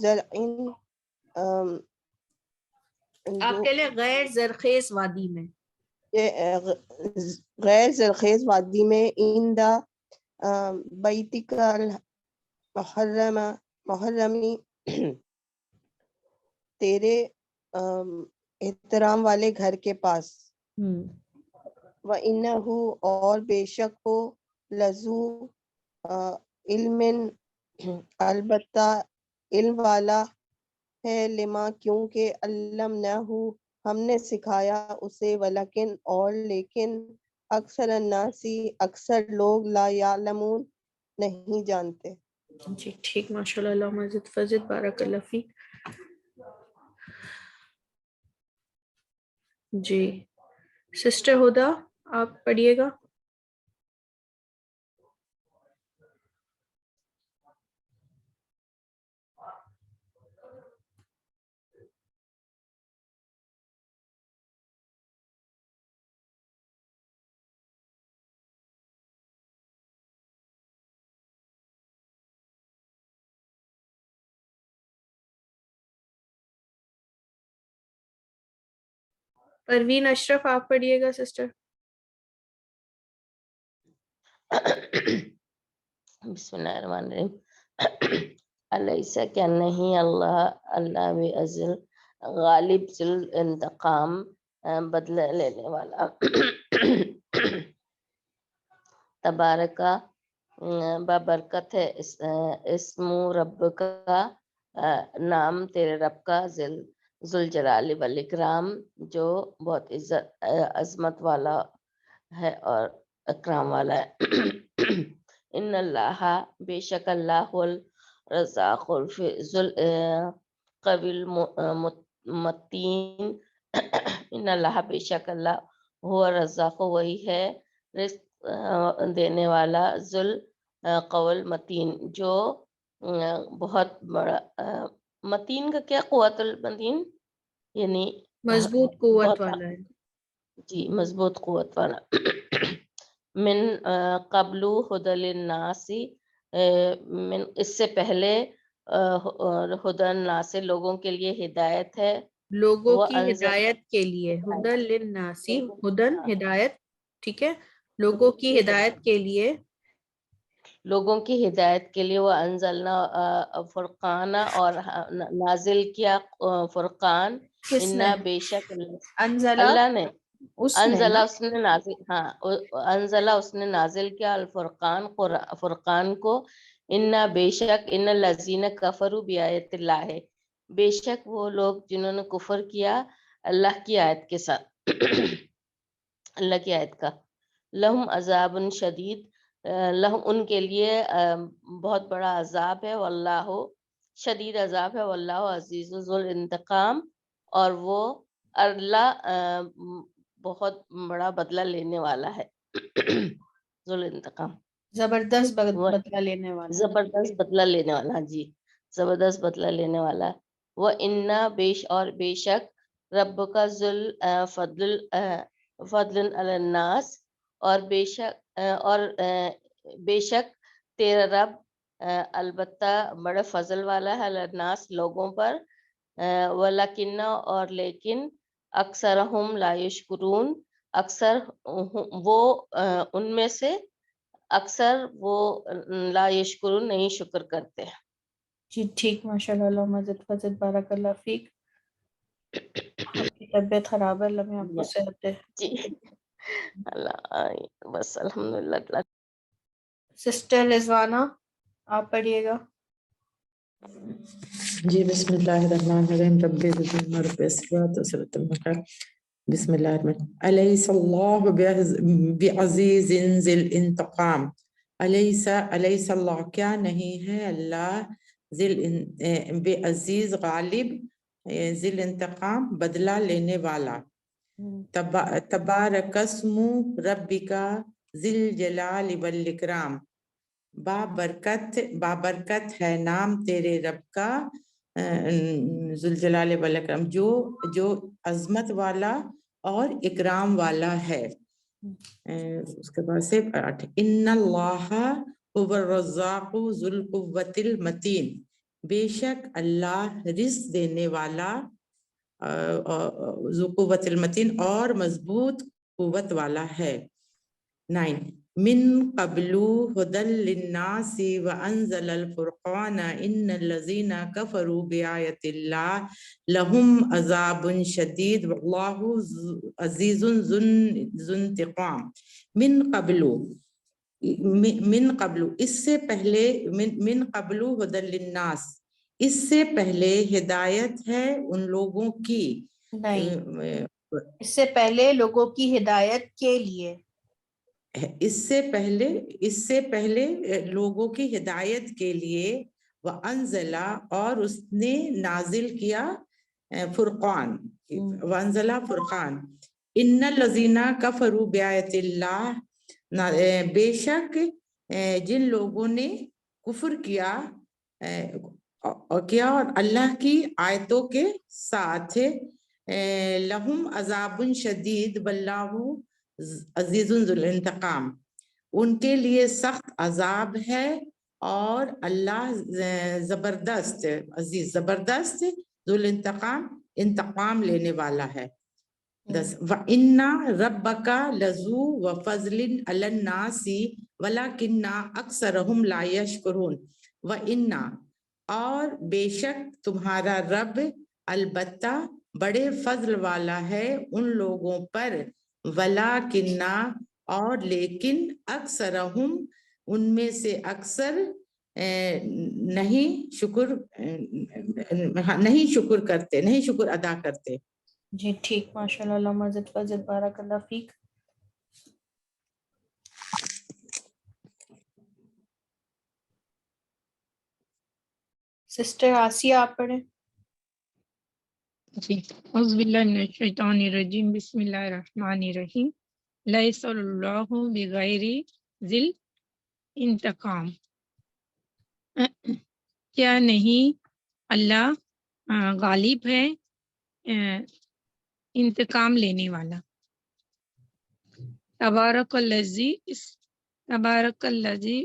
[SPEAKER 7] زرعن
[SPEAKER 1] آپ کے لیے غیر زرخیز وادی میں
[SPEAKER 7] غیر زرخیز وادی میں ایندا بیتک محرمی تیرے احترام والے گھر کے پاس. وَإِنَّهُ اور بے شک ہو لذو علم البتہ علم والا ہے لما کیونکہ علمناہ ہم نے سکھایا اسے ولیکن اور لیکن اکثر الناسی اکثر لوگ لا یعلمون نہیں جانتے.
[SPEAKER 1] جی ٹھیک ماشاء اللہ. اللہ مزید فضل بارک اللہ فیک. جی سسٹر ہدا آپ پڑھیے گا. پروین اشرف آپ پڑھیے گا سسٹر.
[SPEAKER 4] بسم اللہ الرحمن الرحیم. علیسا کیا نہیں اللہ عزل غالب ذل انتقام بدلہ لینے والا. تبارکہ بابرکت ہے اسم رب کا نام تیرے رب کا ذوالجلال والاکرام جو بہت عظمت والا ہے اور اکرام والا ہے. ان اللہ بے شک اللہ الرزاق قوی المتین. ان اللہ بے شک اللہ ہوا رزاق وہی ہے رزق دینے والا ذل قول متین جو بہت بڑا. متین کا کیا قوت المتین یعنی
[SPEAKER 1] مضبوط قوت
[SPEAKER 4] بہت
[SPEAKER 1] والا ہے.
[SPEAKER 4] جی مضبوط قوت والا. من قبل ہدی للناس من اس سے پہلے ہدی للناس لوگوں کے لیے ہدایت ہے.
[SPEAKER 1] لوگوں
[SPEAKER 4] وہ
[SPEAKER 1] کی ہدایت کے لیے ہدی للناس ہدن ہدایت ٹھیک ہے لوگوں کی ہدایت کے لیے
[SPEAKER 4] لوگوں کی ہدایت کے لیے وہ انزلنا فرقان اور نازل کیا فرقان.
[SPEAKER 1] کس نے
[SPEAKER 4] انا بے شک
[SPEAKER 1] انزلہ
[SPEAKER 4] اللہ نے انزلہ
[SPEAKER 1] نا
[SPEAKER 4] اس نے نازل انزلہ اس نے نازل کیا الفرقان فرقان کو. انا بے شک ان الذین کفروا بآیت اللہ ہے بے شک وہ لوگ جنہوں نے کفر کیا اللہ کی آیت کے ساتھ اللہ کی آیت کا. لہم عذاب شدید لہم ان کے لیے بہت بڑا عذاب ہے. واللہ شدید عذاب ہے. واللہ عزیز ذو الانتقام اور وہ اللہ بہت بڑا بدلہ لینے والا ہے. ذو الانتقام
[SPEAKER 1] زبردست بدلہ لینے والا.
[SPEAKER 4] زبردست بدلہ لینے والا. جی زبردست بدلہ لینے والا. وہ انا اور بے شک رب کا ذل فضل علی الناس اور بے شک تیرا رب البتہ بڑا فضل والا ہے الناس لوگوں پر. ولیکن اور لیکن اکثرہم لا یشکرون اکثر وہ ان میں سے اکثر وہ لا یشکرون نہیں شکر کرتے.
[SPEAKER 1] جی ٹھیک ماشاء اللہ. اللہ مزید فضل بارک اللہ فیک. آپ کی طبیعت خراب ہے اللہ میں آپ کو صحت دے.
[SPEAKER 4] جی اللہ بس الحمدللہ.
[SPEAKER 1] سسٹر رضوانہ آپ پڑھیے گا.
[SPEAKER 10] جی بسم اللہ الرحمن الرحیم رب زدنی رب الصلاۃ والسلام بسم اللہ الرحمن الیس اللہ بعزیز ذی الانتقام. الیس اللہ کیا نہیں ہے اللہ بعزیز غالب ذی الانتقام بدلہ لینے والا. تبارک اسم ربک ذی الجلال والاکرام. بابرکت ہے نام تیرے رب کا ذوالجلال والاکرام جو عظمت والا اور اکرام والا ہے. اس کے بعد سے 8 ان اللہ هو الرزاق ذو القوۃ المتین. بے شک اللہ رزق دینے والا ذو قوت المتین اور مضبوط قوت والا ہے. 9 من قبل هدى للناس وانزل الفرقان ان الذين كفروا بآيات الله لهم عذاب شديد والله عزيز ذو انتقام. من قبل اس سے پہلے من قبل هدى للناس اس سے پہلے ہدایت ہے ان لوگوں کی.
[SPEAKER 1] نہیں اس سے پہلے لوگوں کی ہدایت کے لیے.
[SPEAKER 10] اس سے پہلے لوگوں کی ہدایت کے لیے. وَأَنزَلَ اور اس نے نازل کیا فرقان. وَأَنزَلَ فرقان. إِنَّ الَّذِينَ كَفَرُوا بِآيَاتِ اللَّهِ بے شک جن لوگوں نے کفر کیا اور اللہ کی آیتوں کے ساتھ لہم عذاب شدید واللہ عزیز ذو الانتقام. ان کے لیے سخت عذاب ہے اور اللہ زبردست عزیز زبردست ذو الانتقام انتقام لینے والا ہے. 10 وَإِنَّ رَبَّكَ لَذُو وَفَضْلٍ عَلَى النَّاسِ وَلَكِنَّ أَكْثَرَهُمْ لَا يَشْكُرُونَ. وَإِنَّ اور بے شک تمہارا رب البتہ بڑے فضل والا ہے ان لوگوں پر. وَلَكِنَّ اور لیکن اکثرہم ان میں سے اکثر نہیں شکر ادا کرتے.
[SPEAKER 1] جی ٹھیک ماشاءاللہ. اللہم زد فزد بارک اللہ فیک. سسٹر آسیہ آپ پڑھیں.
[SPEAKER 11] جی اعوذ باللہ من الشیطان الرجیم بسم اللہ الرحمن الرحیم. لیس اللہ بغیر ذی الانتقام. کیا نہیں اللہ غالب ہے انتقام لینے والا. تبارک الذی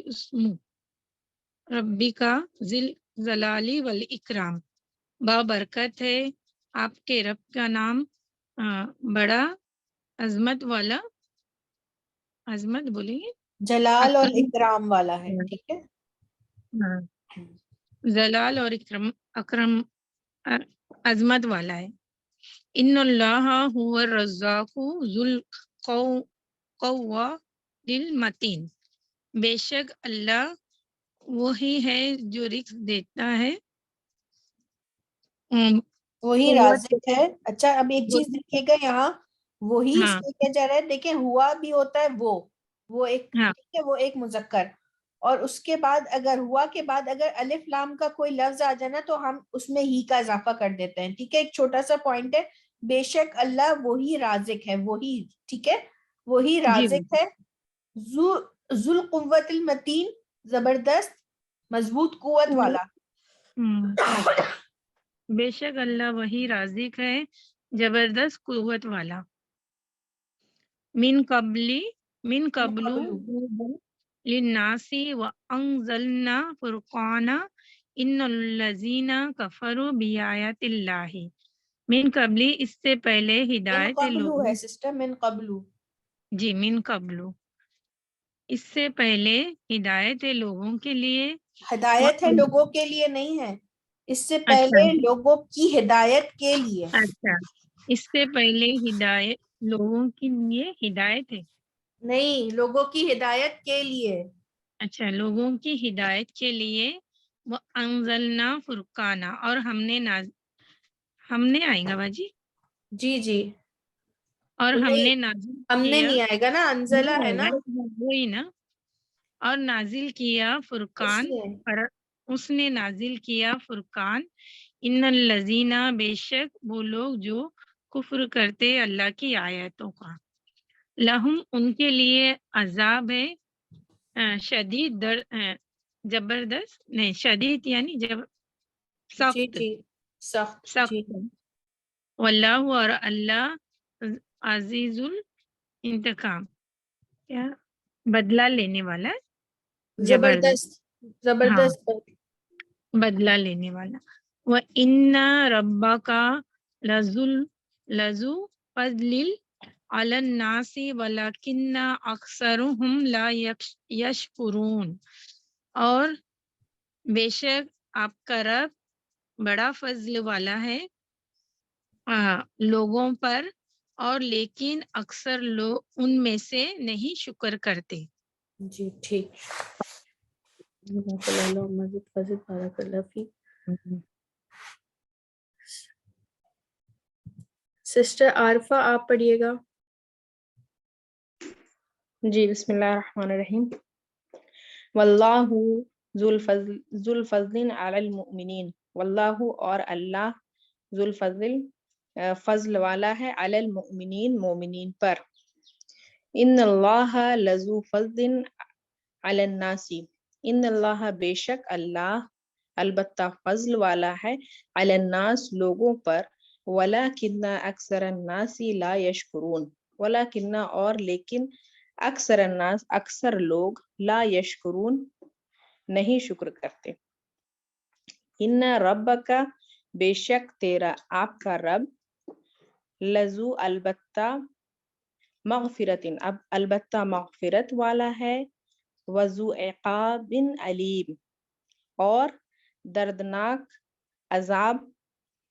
[SPEAKER 11] اسم ربی کا ذی الجلال والاکرام. بابرکت ہے آپ کے رب کا نام بڑا عظمت والا. عظمت بولیں گے
[SPEAKER 1] جلال اور اکرام والا ہے. ٹھیک ہے.
[SPEAKER 11] جلال اور اکرم عظمت والا ہے. ان اللہ هو الرزاق ذو القوۃ المتین. بے شک اللہ وہی ہے جو رزق دیتا ہے
[SPEAKER 1] وہی رازق ہے. اچھا اب ایک چیز دیکھیے گا یہاں وہی اس میں کیا جا رہا ہے. دیکھیں ہوا بھی ہوتا ہے وہ ایک ٹھیک ہے وہ ایک مذکر اور اس کے بعد اگر ہوا کے بعد اگر الف لام کا کوئی لفظ آ جائے نا تو ہم اس میں ہی کا اضافہ کر دیتے ہیں. ٹھیک ہے. ایک چھوٹا سا پوائنٹ ہے. بے شک اللہ وہی رازق ہے وہی ٹھیک ہے وہی رازق ہے. ذو القوت المتین زبردست مضبوط قوت والا.
[SPEAKER 11] بے شک اللہ وہی رازق ہے زبردست قوت والا. من قبل للناس وانزلنا فرقانا ان الذین کفروا بآیات اللہ. من قبل اس سے پہلے ہدایت لوگوں
[SPEAKER 1] ہے سسٹر من قبل.
[SPEAKER 11] جی من قبل اس سے پہلے ہدایت لوگوں کے لیے.
[SPEAKER 1] ہدایت ہے لوگوں کے لیے نہیں ہے. اس سے پہلے لوگوں کی ہدایت کے لیے.
[SPEAKER 11] اچھا اس سے پہلے ہدایت لوگوں کے لیے ہدایت ہے
[SPEAKER 1] نہیں لوگوں کی ہدایت کے لیے.
[SPEAKER 11] اچھا لوگوں کی ہدایت کے لیے وہ انزلنا فرقانا اور ہم نے آئے گا باجی
[SPEAKER 1] جی جی
[SPEAKER 11] اور ہم
[SPEAKER 1] نہیں،
[SPEAKER 11] نے نازل
[SPEAKER 1] ہم نے
[SPEAKER 11] کیا
[SPEAKER 1] نہیں آئے گا نا، انزلہ ہے نا،
[SPEAKER 11] وہی نا، اور نازل کیا فرقان پر اس نے نازل کیا فرقان ان الذین بے شک وہ لوگ جو کفر کرتے اللہ کی آیتوں کا لہم ان کے لیے عذاب ہے شدید زبردست نہیں شدید یعنی
[SPEAKER 1] جی
[SPEAKER 11] سخت
[SPEAKER 1] جی سخت جی
[SPEAKER 11] سخت واللہ اور اللہ عزیز الانتقام کیا بدلہ لینے والا
[SPEAKER 1] زبردست
[SPEAKER 11] ہاں
[SPEAKER 1] زبردست
[SPEAKER 11] بدلہ لینے والا وَإِنَّ رَبَّكَ لَذُو فَضْلٍ عَلَى النَّاسِ وَلَكِنَّ أَكْثَرَهُمْ لَا يَشْكُرُونَ اور بے شک آپ کا رب بڑا فضل والا ہے لوگوں پر اور لیکن اکثر لوگ ان میں سے نہیں شکر کرتے
[SPEAKER 1] جی ٹھیک مزید فضل بارک اللہ فیک سسٹر عارفہ آپ پڑھیے گا
[SPEAKER 12] جی بسم اللہ الرحمن الرحیم واللہ ذو الفضل علی المؤمنین واللہ اور اللہ ذو الفضل فضل والا ہے علی المؤمنین مومنین پر ان اللہ لذو فضل علی الناس ان اللہ بے شک اللہ البتہ فضل والا ہے علی الناس لوگوں پر ولکن اکثر الناس لا یشکرون ولکن اور لیکن اکثر الناس اکثر لوگ لا یشکرون نہیں شکر کرتے ان رب کا بے شک تیرا آپ کا رب لذو البتہ مغفرت اب البتہ مغفرت والا ہے وذو عقاب علیم اور دردناک عذاب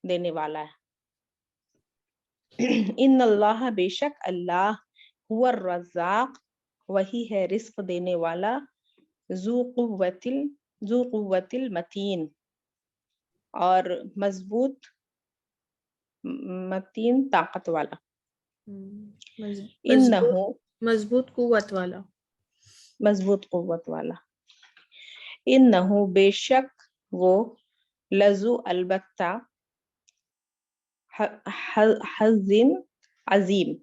[SPEAKER 12] دینے والا ہے ان اللہ بے شک اللہ هو الرزاق وہی ہے رزق دینے والا ذو قوت المتین اور مضبوط متین طاقت والا
[SPEAKER 1] مضبوط قوت والا
[SPEAKER 12] مضبوط قوت والا انہ بے شک وہ لذو البتہ حظ عظیم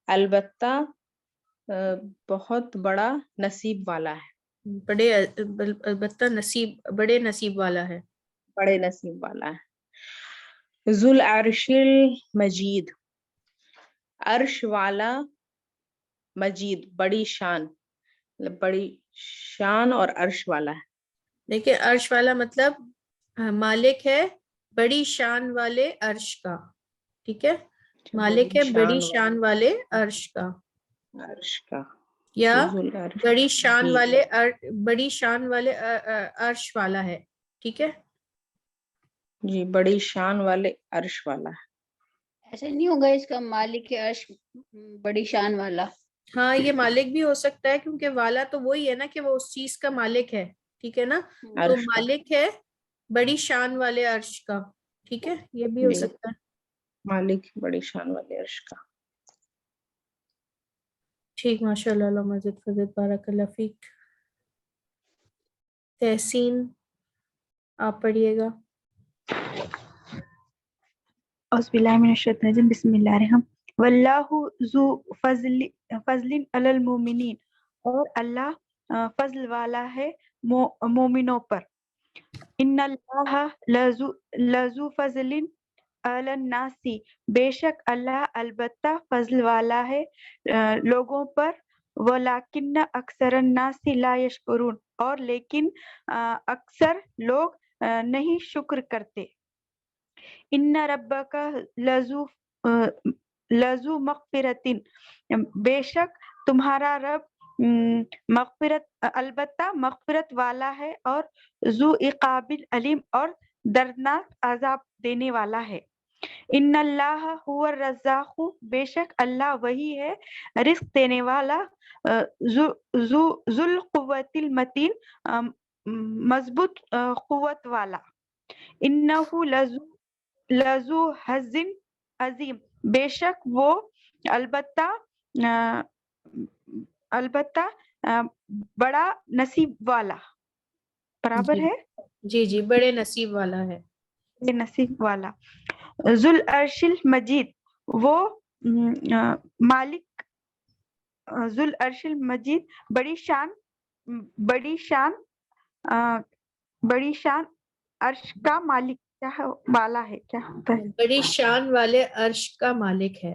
[SPEAKER 12] البتہ بہت بڑا نصیب والا ہے
[SPEAKER 1] بڑے البتہ بڑے نصیب والا ہے
[SPEAKER 12] بڑے نصیب والا ہے ذو العرش المجید عرش والا مجید بڑی شان اور عرش والا ہے
[SPEAKER 1] دیکھیں عرش والا مطلب مالک ہے بڑی شان والے عرش کا ٹھیک ہے مالک ہے بڑی شان والے عرش کا یا بڑی شان والے عرش والا ہے ٹھیک ہے
[SPEAKER 12] جی بڑی شان والے عرش والا ہے
[SPEAKER 9] ایسے نہیں ہوگا اس کا مالک عرش بڑی شان والا
[SPEAKER 1] ہاں یہ مالک بھی ہو سکتا ہے کیونکہ والا تو وہی ہے نا کہ وہ اس چیز کا مالک ہے ٹھیک ہے نا تو مالک ہے بڑی شان والے عرش کا ٹھیک ہے یہ بھی ہو سکتا ہے
[SPEAKER 12] مالک بڑی شان والے عرش کا
[SPEAKER 1] ٹھیک ماشاء اللہ مزید فضل بارک اللہ فیک تحسین آپ پڑھیے گا
[SPEAKER 13] اعوذ باللہ من الشیطان الرجیم بسم اللہ الرحمن واللہ ذو فضل علی المؤمنین اور اللہ فضل والا ہے مومنوں پر ان اللہ لذو فضل علی الناس بے شک اللہ البتہ فضل والا ہے لوگوں پر ولیکن اکثر الناس لا یشکرون اور لیکن اکثر لوگ نہیں شکر کرتے ان ربک لذو مغفرت بے شک تمہارا رب مغفرت البتہ مغفرت والا ہے اور ذو عقاب علیم اور دردناک عذاب دینے والا ہے ان اللہ هو الرزاق بے شک اللہ وہی ہے رزق دینے والا ذو القوت المتین مضبوط قوت والا انہ لذو حظ عظیم بے شک وہ البتہ بڑا نصیب والا برابر
[SPEAKER 1] جی
[SPEAKER 13] ہے
[SPEAKER 1] جی جی بڑے نصیب والا ہے.
[SPEAKER 13] یہ نصیب والا ذل عرش المجید وہ مالک ذل عرش المجید بڑی شان عرش کا مالک کیا ہے والا ہے کیا ہوتا ہے
[SPEAKER 1] بڑی شان والے عرش کا مالک ہے.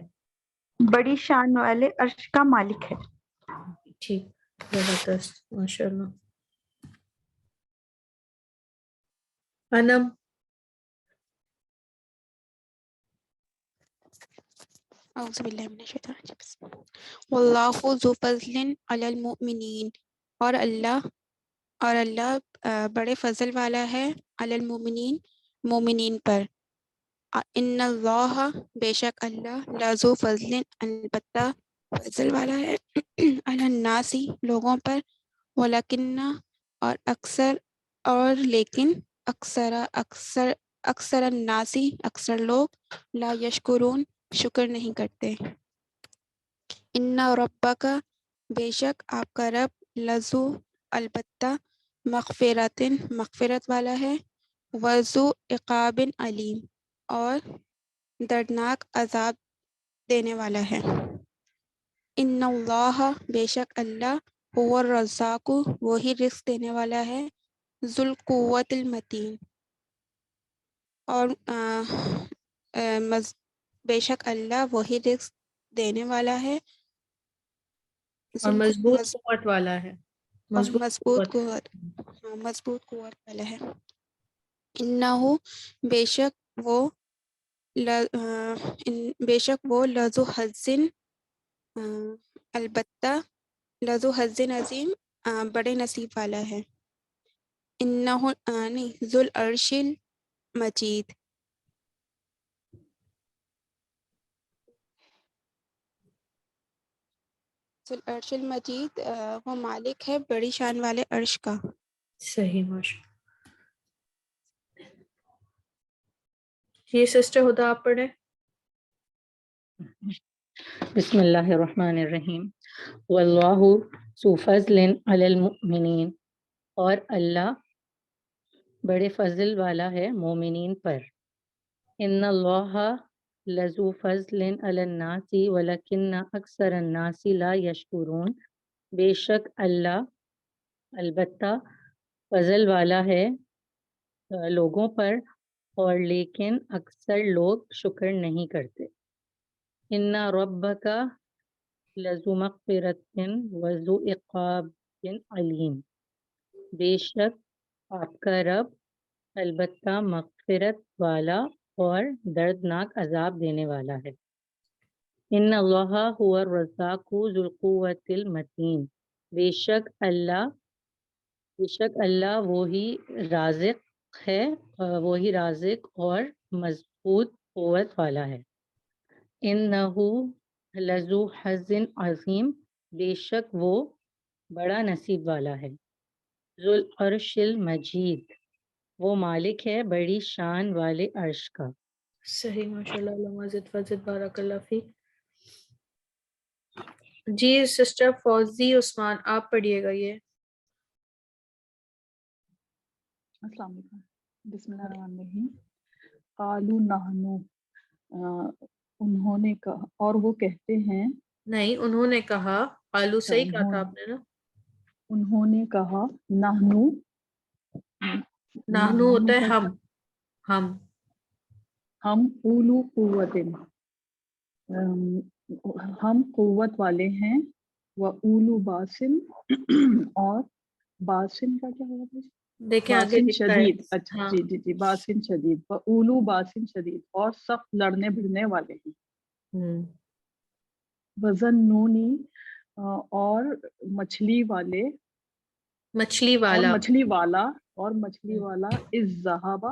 [SPEAKER 13] بڑی شان والے عرش کا مالک ہے.
[SPEAKER 1] ٹھیک زبردست ماشاء اللہ. انم
[SPEAKER 14] اعوذ باللہ من الشیطان الرجیم بسم اللہ واللہ ذو فضل علی المؤمنین اور اللہ بڑے فضل والا ہے علی المؤمنین مومنین پر. ان اللہ بے شک اللہ لذو فضل البتہ فضل والا ہے علی الناس لوگوں پر ولکن لیکن اکثر الناس اکثر لوگ لا یشکرون شکر نہیں کرتے. ان ربک بے شک آپ کا رب لذو البتہ مغفرت والا ہے وذو عقاب علیم اور دردناک عذاب دینے والا ہے. ان اللہ بے شک اللہ هو الرزاق وہی رزق دینے والا ہے ذو القوت المتین اور بے شک اللہ وہی رزق دینے والا ہے
[SPEAKER 1] اور مضبوط قوت والا ہے.
[SPEAKER 14] مضبوط قوت والا ہے. انہو بے شک وہ لذو حظ البتہ لذو حظ عظیم بڑے نصیب والا ہے. انہو ذو العرش المجید ذو العرش المجید وہ مالک ہے بڑی شان والے عرش کا.
[SPEAKER 1] صحیح ماشاء. یہ سسٹر ہدا آپ پڑھیں.
[SPEAKER 15] بسم اللہ الرحمن الرحیم واللہ ذو فضل علی المؤمنین اور اللہ بڑے فضل والا ہے مومنین پر. ان اللہ لذو فضل علی الناس ولکن اکثر الناس لا یشکرون بے شک اللہ البتہ فضل والا ہے لوگوں پر اور لیکن اکثر لوگ شکر نہیں کرتے. ان ربک لذو مغفرت وذو عقاب علیم بے شک آپ کا رب البتہ مغفرت والا اور دردناک عذاب دینے والا ہے. ان اللہ هو الرزاق ذو القوت المتین بے شک اللہ وہی رازق اور مضبوط قوت والا ہے. انہو لذو حظ عظیم بے شک وہ بڑا نصیب والا ہے. ذو العرش المجید وہ مالک ہے بڑی شان والے عرش کا.
[SPEAKER 1] صحیح ماشاء اللہ. علامہ زد فضد بارک اللہ فی. جی سسٹر فوزی عثمان آپ پڑھیے گا یہ.
[SPEAKER 16] السلام علیکم. بسم اللہ الرحمن الرحیم. قالوا نحنو انہوں نے کہا اور وہ کہتے ہیں. نہیں
[SPEAKER 1] انہوں نے کہا. قالو صحیح کہا تھا آپ نے نا.
[SPEAKER 16] انہوں نے کہا نحنو
[SPEAKER 1] ہوتا ہے
[SPEAKER 16] ہم اولو قوت ہم قوت والے ہیں و اولو باسن اور باسن کا کیا ہوگا
[SPEAKER 1] دیکھیں
[SPEAKER 16] باسن شدید. اچھا جی باسن شدید و اولو باسن شدید اور سخت لڑنے بھڑنے والے ہیں. وزن نونی اور مچھلی والا از ذہابہ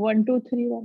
[SPEAKER 16] 1 2 3 1,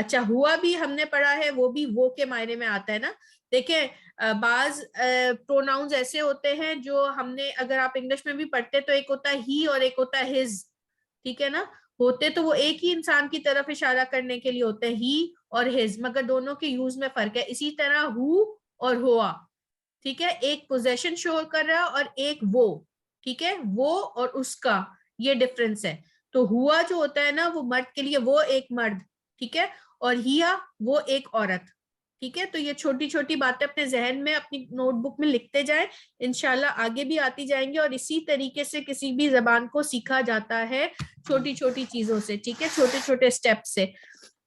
[SPEAKER 1] اچھا ہوا بھی ہم نے پڑھا ہے, وہ بھی وہ کے معنی میں آتا ہے نا. دیکھیں بعض پروناؤنز ایسے ہوتے ہیں جو ہم نے, اگر آپ انگلش میں بھی پڑھتے تو ایک ہوتا ہے ہی اور ایک ہوتا ہے ہز, ٹھیک ہے نا, ہوتے تو وہ ایک ہی انسان کی طرف اشارہ کرنے کے لیے ہوتے ہیں ہی اور ہز, مگر دونوں کے یوز میں فرق ہے. اسی طرح ہو اور ہوا, ٹھیک ہے, ایک پوزیشن شو کر رہا اور ایک وہ, ٹھیک ہے, وہ اور اس کا یہ ڈفرنس ہے. تو ہوا جو ہوتا ہے نا وہ مرد کے لیے وہ ایک مرد, ٹھیک ہے, اور ہیا وہ ایک عورت, ٹھیک ہے. تو یہ چھوٹی چھوٹی باتیں اپنے ذہن میں اپنی نوٹ بک میں لکھتے جائیں, انشاءاللہ آگے بھی آتی جائیں گے. اور اسی طریقے سے کسی بھی زبان کو سیکھا جاتا ہے چھوٹی چھوٹی چیزوں سے, ٹھیک ہے, چھوٹے چھوٹے سٹیپ سے.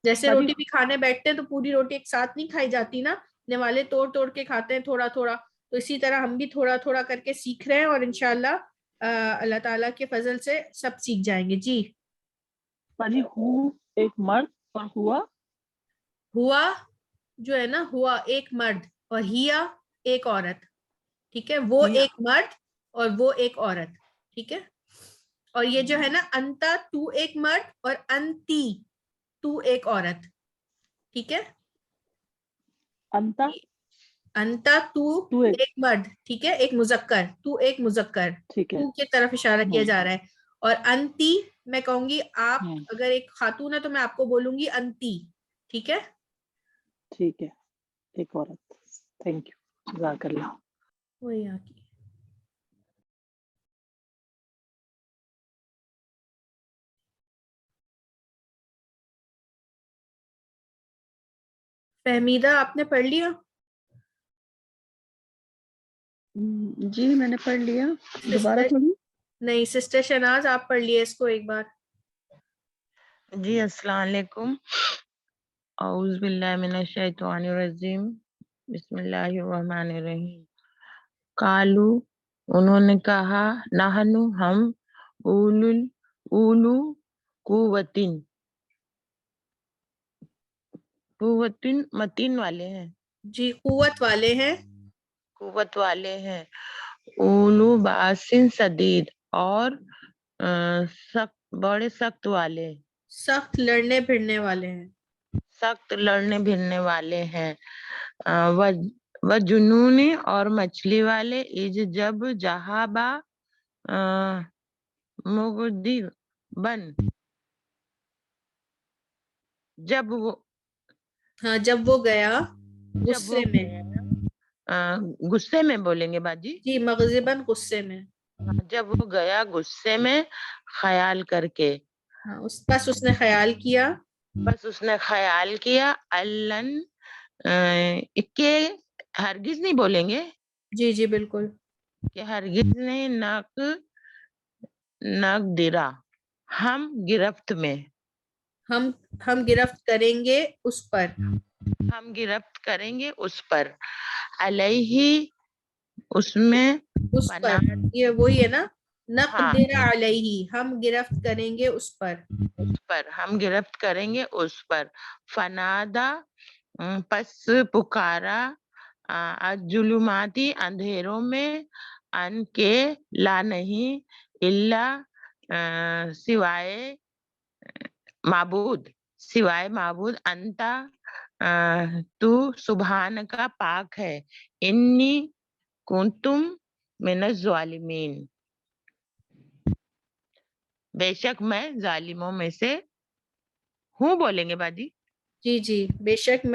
[SPEAKER 1] جیسے روٹی بھی کھانے بیٹھتے ہیں تو پوری روٹی ایک ساتھ نہیں کھائی جاتی نا, نوالے توڑ توڑ کے کھاتے ہیں تھوڑا تھوڑا. تو اسی طرح ہم بھی تھوڑا تھوڑا کر کے سیکھ رہے ہیں, اور انشاءاللہ اللہ تعالیٰ کے فضل سے سب سیکھ جائیں گے. جی
[SPEAKER 16] باجی ہو ایک مرد اور
[SPEAKER 1] ہوا جو ہے نا, ہوا ایک مرد اور ہیا ایک عورت, ٹھیک ہے, وہ ایک مرد اور وہ ایک عورت, ٹھیک ہے. اور یہ جو ہے نا انتا تو ایک مرد اور انتی تو ایک عورت, ٹھیک ہے. انتا تو ایک مرد, ٹھیک ہے, ایک مذکر, تو ایک مذکر, تو کی طرف اشارہ کیا جا رہا ہے. اور انتی میں کہوں گی آپ اگر ایک خاتون ہے تو میں آپ کو بولوں گی انتی, ٹھیک ہے.
[SPEAKER 16] ٹھیک ہے, ایک عورت. تھینک یو, جزاک اللہ.
[SPEAKER 1] وہی آ کی فہمیدہ, آپ نے پڑھ لیا؟
[SPEAKER 16] جی میں نے پڑھ لیا, دوبارہ پڑھوں؟
[SPEAKER 1] نہیں, سسٹر شہناز آپ پڑھ لیے اس کو ایک بار.
[SPEAKER 10] جی السلام علیکم. اعوذ باللہ من الشیطان الرجیم, بسم اللہ الرحمن الرحیم. قالو انہوں نے کہا, نحنو ہم, اولو قوتن متین والے ہیں.
[SPEAKER 1] جی قوت والے ہیں,
[SPEAKER 10] قوت والے ہیں. اولو باسن شدید اور بڑے سخت والے,
[SPEAKER 1] سخت لڑنے پھرنے والے ہیں,
[SPEAKER 10] سخت لڑنے بھرنے والے ہیں. وہ جنون اور مچھلی والے, جب جہابا مغدی بن, جب وہ
[SPEAKER 1] ہاں جب وہ گیا غصے میں,
[SPEAKER 10] غصے میں بولیں گے باجی.
[SPEAKER 1] جی مغضباً غصے میں,
[SPEAKER 10] جب وہ گیا غصے میں خیال کر کے,
[SPEAKER 1] ہاں بس اس نے خیال کیا,
[SPEAKER 10] بس اس نے خیال کیا, اللن کہ ہرگز نہیں بولیں گے,
[SPEAKER 1] جی جی بالکل,
[SPEAKER 10] کہ ہرگز نہیں, نق درا ہم گرفت میں,
[SPEAKER 1] ہم گرفت کریں گے اس پر,
[SPEAKER 10] ہم گرفت کریں گے اس پر, علیہ اس میں,
[SPEAKER 1] اس پر, یہ وہی ہے نا, نقدر علیہ ہم گرفت کریں گے اس پر,
[SPEAKER 10] اس پر ہم گرفت کریں گے اس پر. فنادا پس پکارا, ظلماتی اندھیروں میں, ان کے لا نہیں, اللہ سوائے معبود, انتا تو سبحان کا پاک ہے, انی کنتم من الظالمین, بے شک میں ظالموں میں سے ہوں. بولیں گے باجی.
[SPEAKER 1] جی جی بے شک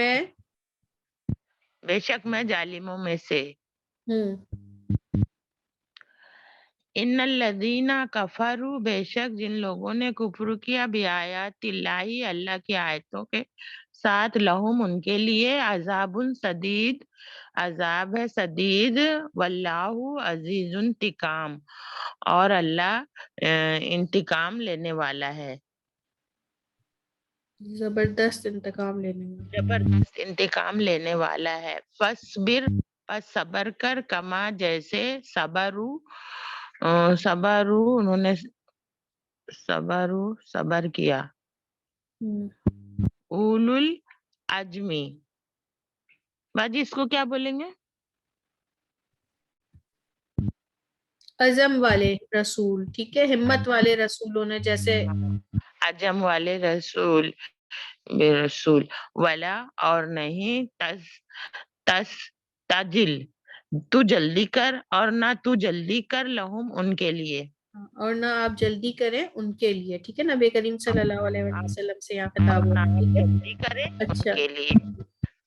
[SPEAKER 1] میں
[SPEAKER 10] ظالموں میں سے. ان الذین کفروا, بے شک جن لوگوں نے کفر کیا, بآیات اللہ, اللہ کی آیتوں کے ساتھ, لہم ان کے لیے, عذاب شدید, عذاب ہے شدید, واللہ عزیز انتقام, اور اللہ انتقام لینے والا ہے,
[SPEAKER 1] زبردست انتقام لینے والا,
[SPEAKER 10] زبردست انتقام لینے والا ہے. فصبر, پس صبر کر, کما جیسے صبرو انہوں نے صبر کیا, اولو العزمی, باجی اس کو کیا بولیں گے؟
[SPEAKER 1] عزم والے رسول, ٹھیک ہے, ہمت والے رسولوں نے, جیسے
[SPEAKER 10] عجم والے رسول,
[SPEAKER 17] بالرسول ولا اور نہیں تجل تو جلدی کر اور نہ تو جلدی کر لہم ان کے لیے
[SPEAKER 1] اور نہ آپ جلدی کریں ان کے لیے. ٹھیک ہے، نبی کریم صلی اللہ علیہ وسلم سے یہاں خطاب ہو رہا ہے. ٹھیک ہے،
[SPEAKER 17] جلدی کرے ان
[SPEAKER 1] اچھا
[SPEAKER 17] کے لیے.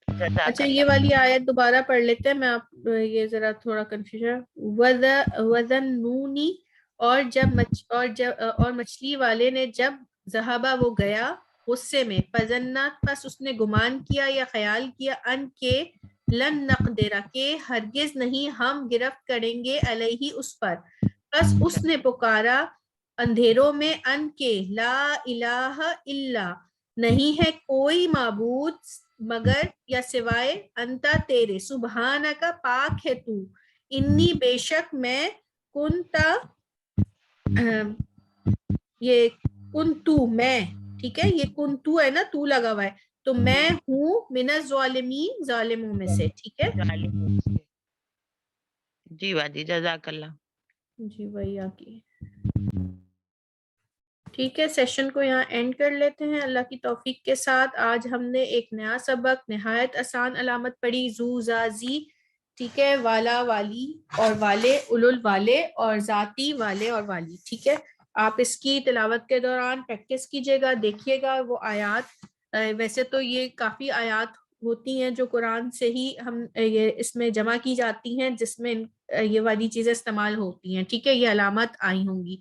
[SPEAKER 17] جزاک
[SPEAKER 1] اچھا یہ
[SPEAKER 17] اللہ.
[SPEAKER 1] والی آیت دوبارہ پڑھ لیتے ہیں. میں آپ یہ ذرا تھوڑا کنفیوژن. وَذَنُّونِ اور مچھلی والے نے جب ذہبہ وہ گیا غصے میں، فَظَنَّتْ پس اس نے گمان کیا یا خیال کیا، ان کے لن نقدر کہ ہرگز نہیں ہم گرفت کریں گے علیہ اس پر، بس اس نے پکارا اندھیروں میں ان کے لا الہ الا نہیں ہے کوئی معبود مگر یا سوائے انتا تیرے، سبحانکا پاک ہے تو، انی بے شک میں کنتا یہ کنتو میں، ٹھیک ہے یہ کنتو ہے نا، تو لگا ہوا ہے تو میں ہوں من الظالمین ظالموں میں سے. ٹھیک ہے
[SPEAKER 17] جی باجی جزاک اللہ.
[SPEAKER 1] جی وہی آگے. ٹھیک ہے سیشن کو یہاں اینڈ کر لیتے ہیں اللہ کی توفیق کے ساتھ. آج ہم نے ایک نیا سبق نہایت آسان علامت پڑھی، زو زا زی. ٹھیک ہے، والا والی اور والے، اولل والے اور ذاتی والے اور والی. ٹھیک ہے، آپ اس کی تلاوت کے دوران پریکٹس کیجئے گا، دیکھیے گا وہ آیات. ویسے تو یہ کافی آیات ہوتی ہیں جو قرآن سے ہی ہم یہ اس میں جمع کی جاتی ہیں جس میں یہ والی چیزیں استعمال ہوتی ہیں. ٹھیک ہے، یہ علامات آئی ہوں گی.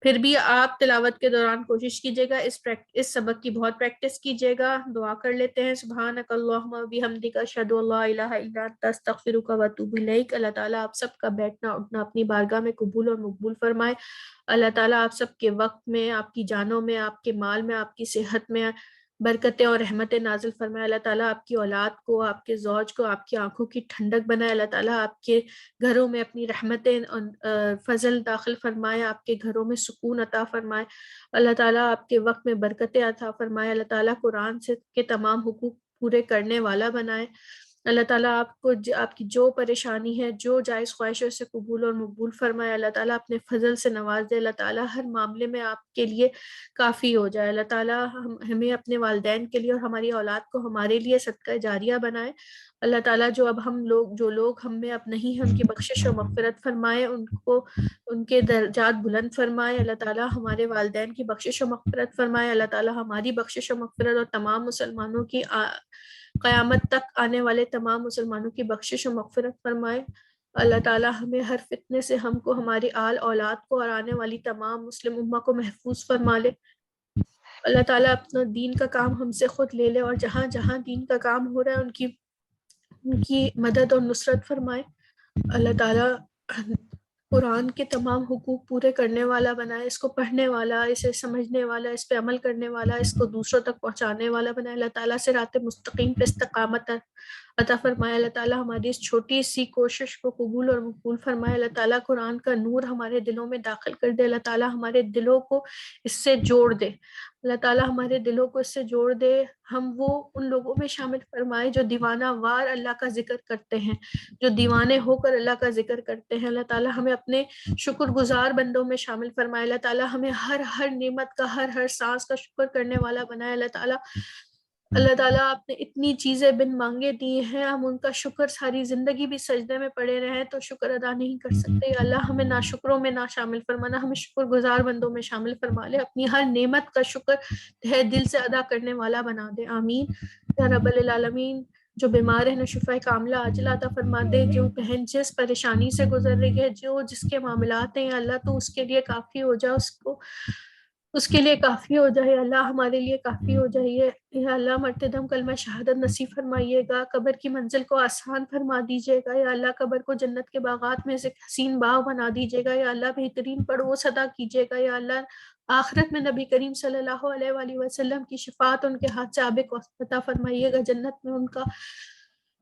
[SPEAKER 1] پھر بھی آپ تلاوت کے دوران کوشش کیجیے گا اس سبق کی بہت پریکٹس کیجیے گا. دعا کر لیتے ہیں. سبحانک اللہم و بحمدک اشہد ان لا الہ الا انت استغفرک و اتوب الیک. اللہ تعالیٰ آپ سب کا بیٹھنا اٹھنا اپنی بارگاہ میں قبول اور مقبول فرمائے. اللہ تعالیٰ آپ سب کے وقت میں، آپ کی جانوں میں، آپ کے مال میں، آپ کی صحت میں برکتیں اور رحمتیں نازل فرمائے. اللہ تعالیٰ آپ کی اولاد کو، آپ کے زوج کو، آپ کی آنکھوں کی ٹھنڈک بنائے. اللہ تعالیٰ آپ کے گھروں میں اپنی رحمتیں فضل داخل فرمائے، آپ کے گھروں میں سکون عطا فرمائے. اللہ تعالیٰ آپ کے وقت میں برکتیں عطا فرمائے. اللہ تعالیٰ قرآن سے کے تمام حقوق پورے کرنے والا بنائے. اللہ تعالیٰ آپ کو آپ کی جو پریشانی ہے، جو جائز خواہش ہے اسے قبول اور مقبول فرمائے. اللہ تعالیٰ اپنے فضل سے نواز دے. اللہ تعالیٰ ہر معاملے میں آپ کے لیے کافی ہو جائے. اللہ تعالیٰ ہمیں اپنے والدین کے لیے اور ہماری اولاد کو ہمارے لیے صدقہ جاریہ بنائے. اللہ تعالیٰ جو لوگ ہم میں اب نہیں ہیں ان کی بخشش و مغفرت فرمائے، ان کو ان کے درجات بلند فرمائے. اللہ تعالیٰ ہمارے والدین کی بخشش و مغفرت فرمائے. اللہ تعالیٰ ہماری بخشش و مغفرت اور تمام مسلمانوں کی قیامت تک آنے والے تمام مسلمانوں کی بخشش و مغفرت فرمائے. اللہ تعالیٰ ہمیں ہر فتنے سے ہم کو، ہماری آل اولاد کو اور آنے والی تمام مسلم امہ کو محفوظ فرما لے. اللہ تعالیٰ اپنا دین کا کام ہم سے خود لے لے اور جہاں جہاں دین کا کام ہو رہا ہے ان کی مدد اور نصرت فرمائے. اللہ تعالیٰ قرآن کے تمام حقوق پورے کرنے والا بنائے، اس کو پڑھنے والا، اسے سمجھنے والا، اس پہ عمل کرنے والا، اس کو دوسروں تک پہنچانے والا بنائے. اللہ تعالیٰ سے صراط مستقیم پہ استقامت عطا فرمائے. اللہ تعالیٰ ہماری اس چھوٹی سی کوشش کو قبول اور مقبول فرمائے. اللہ تعالیٰ قرآن کا نور ہمارے دلوں میں داخل کر دے. اللہ تعالیٰ ہمارے دلوں کو اس سے جوڑ دے. اللہ تعالیٰ ہمارے دلوں کو اس سے جوڑ دے. ہم وہ ان لوگوں میں شامل فرمائے جو دیوانہ وار اللہ کا ذکر کرتے ہیں، جو دیوانے ہو کر اللہ کا ذکر کرتے ہیں. اللہ تعالیٰ ہمیں اپنے شکر گزار بندوں میں شامل فرمائے. اللہ تعالیٰ ہمیں ہر نعمت کا، ہر سانس کا شکر کرنے والا بنائے. اللہ تعالیٰ آپ نے اتنی چیزیں بن مانگے دی ہیں، ہم ان کا شکر ساری زندگی بھی سجدے میں پڑے رہیں تو شکر ادا نہیں کر سکتے. اللہ ہمیں ناشکروں میں نہ شامل فرمانا، ہمیں شکر گزار بندوں میں شامل فرما لے. اپنی ہر نعمت کا شکر تہہ دل سے ادا کرنے والا بنا دے. آمین یا رب العالمین. جو بیمار ہے شفا کاملہ عاجلہ عطا فرما دے. جو بہن جس پریشانی سے گزر رہی ہے، جس کے معاملات ہیں اللہ تو اس کے لیے کافی ہو جائے، اس کے لیے کافی ہو جائے. اللہ ہمارے لیے کافی ہو جائیے. یا اللہ مرتے دم کلمہ شہادت نصیب فرمائیے گا. قبر کی منزل کو آسان فرما دیجیے گا. یا اللہ قبر کو جنت کے باغات میں سے حسین باغ بنا دیجیے گا. یا اللہ بہترین پڑوس ادا کیجیے گا. یا اللہ آخرت میں نبی کریم صلی اللہ علیہ وآلہ وسلم کی شفاعت ان کے ہاتھ سے آب عطا فرمائیے گا. جنت میں ان کا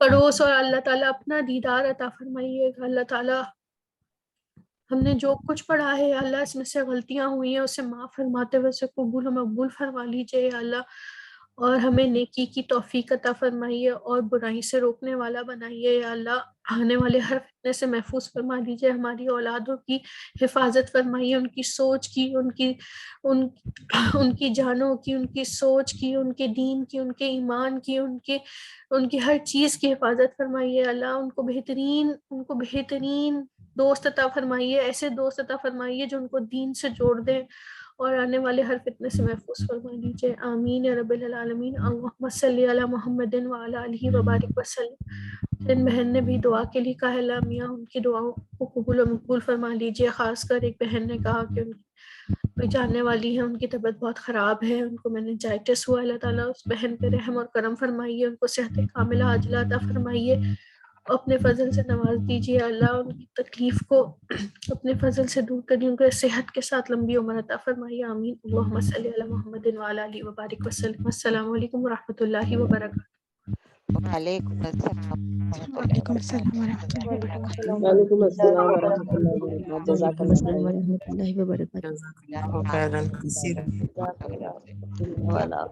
[SPEAKER 1] پڑوس اور اللہ تعالیٰ اپنا دیدار عطا فرمائیے گا. اللہ تعالیٰ ہم نے جو کچھ پڑھا ہے اللہ اس میں سے غلطیاں ہوئی ہیں اسے معاف فرماتے ہوئے اسے قبول و مقبول فرما لیجیے. یا اللہ اور ہمیں نیکی کی توفیق عطا فرمائیے اور برائی سے روکنے والا بنائیے یا اللہ. آنے والے ہر فتنے سے محفوظ فرما دیجیے. ہماری اولادوں کی حفاظت فرمائیے، ان کی سوچ کی، ان کی جانوں کی، ان کی سوچ کی، ان کے دین کی، ان کے ایمان کی، ان کی ہر چیز کی حفاظت فرمائیے اللہ. ان کو بہترین دوست عطا فرمائیے، ایسے دوست عطا فرمائیے جو ان کو دین سے جوڑ دیں اور آنے والے ہر فتنے سے محفوظ فرما دیجیے. آمین یا رب العالمین. اللہم صلی علی محمد وعلی آلہ وبارک وسلم. جن بہن نے بھی دعا کے لیے کہا اللہ میاں ان کی دعاؤں کو قبول و مقبول فرما لیجیے. خاص کر ایک بہن نے کہا کہ ان کوئی جاننے والی ہے، ان کی طبیعت بہت خراب ہے، ان کو میننجائٹس ہوا. اللہ تعالیٰ اس بہن پہ رحم اور کرم فرمائیے، ان کو صحت کاملہ عاجلہ عطا فرمائیے، اپنے فضل سے نواز دیجیے اللہ. ان کی تکلیف کو اپنے فضل سے دور کریے، ان کو صحت کے ساتھ لمبی عمر عطا فرمائیے. آمین. اللہم صلی علی محمد وعلی آلہ وبارک وسلم. السلام علیکم ورحمۃ اللہ وبرکاتہ.
[SPEAKER 17] وعلیکم السلام
[SPEAKER 14] وعلیکم السلام ورحمۃ اللہ
[SPEAKER 7] وعلیکم
[SPEAKER 14] وبرکاتہ.
[SPEAKER 7] السلام
[SPEAKER 18] وعلیکم
[SPEAKER 7] ورحمۃ
[SPEAKER 18] السلام
[SPEAKER 7] اللہ
[SPEAKER 18] ورحمۃ اللہ
[SPEAKER 7] وبرکاتہ.
[SPEAKER 18] وبرکاتہ. جزاک
[SPEAKER 2] وعلیکم
[SPEAKER 18] اللہ
[SPEAKER 2] السلام
[SPEAKER 18] خیر.
[SPEAKER 2] ورحمۃ اللہ وبرکاتہ.
[SPEAKER 17] جزاک اللہ خیرا کثیرا.
[SPEAKER 18] جزاک اللہ.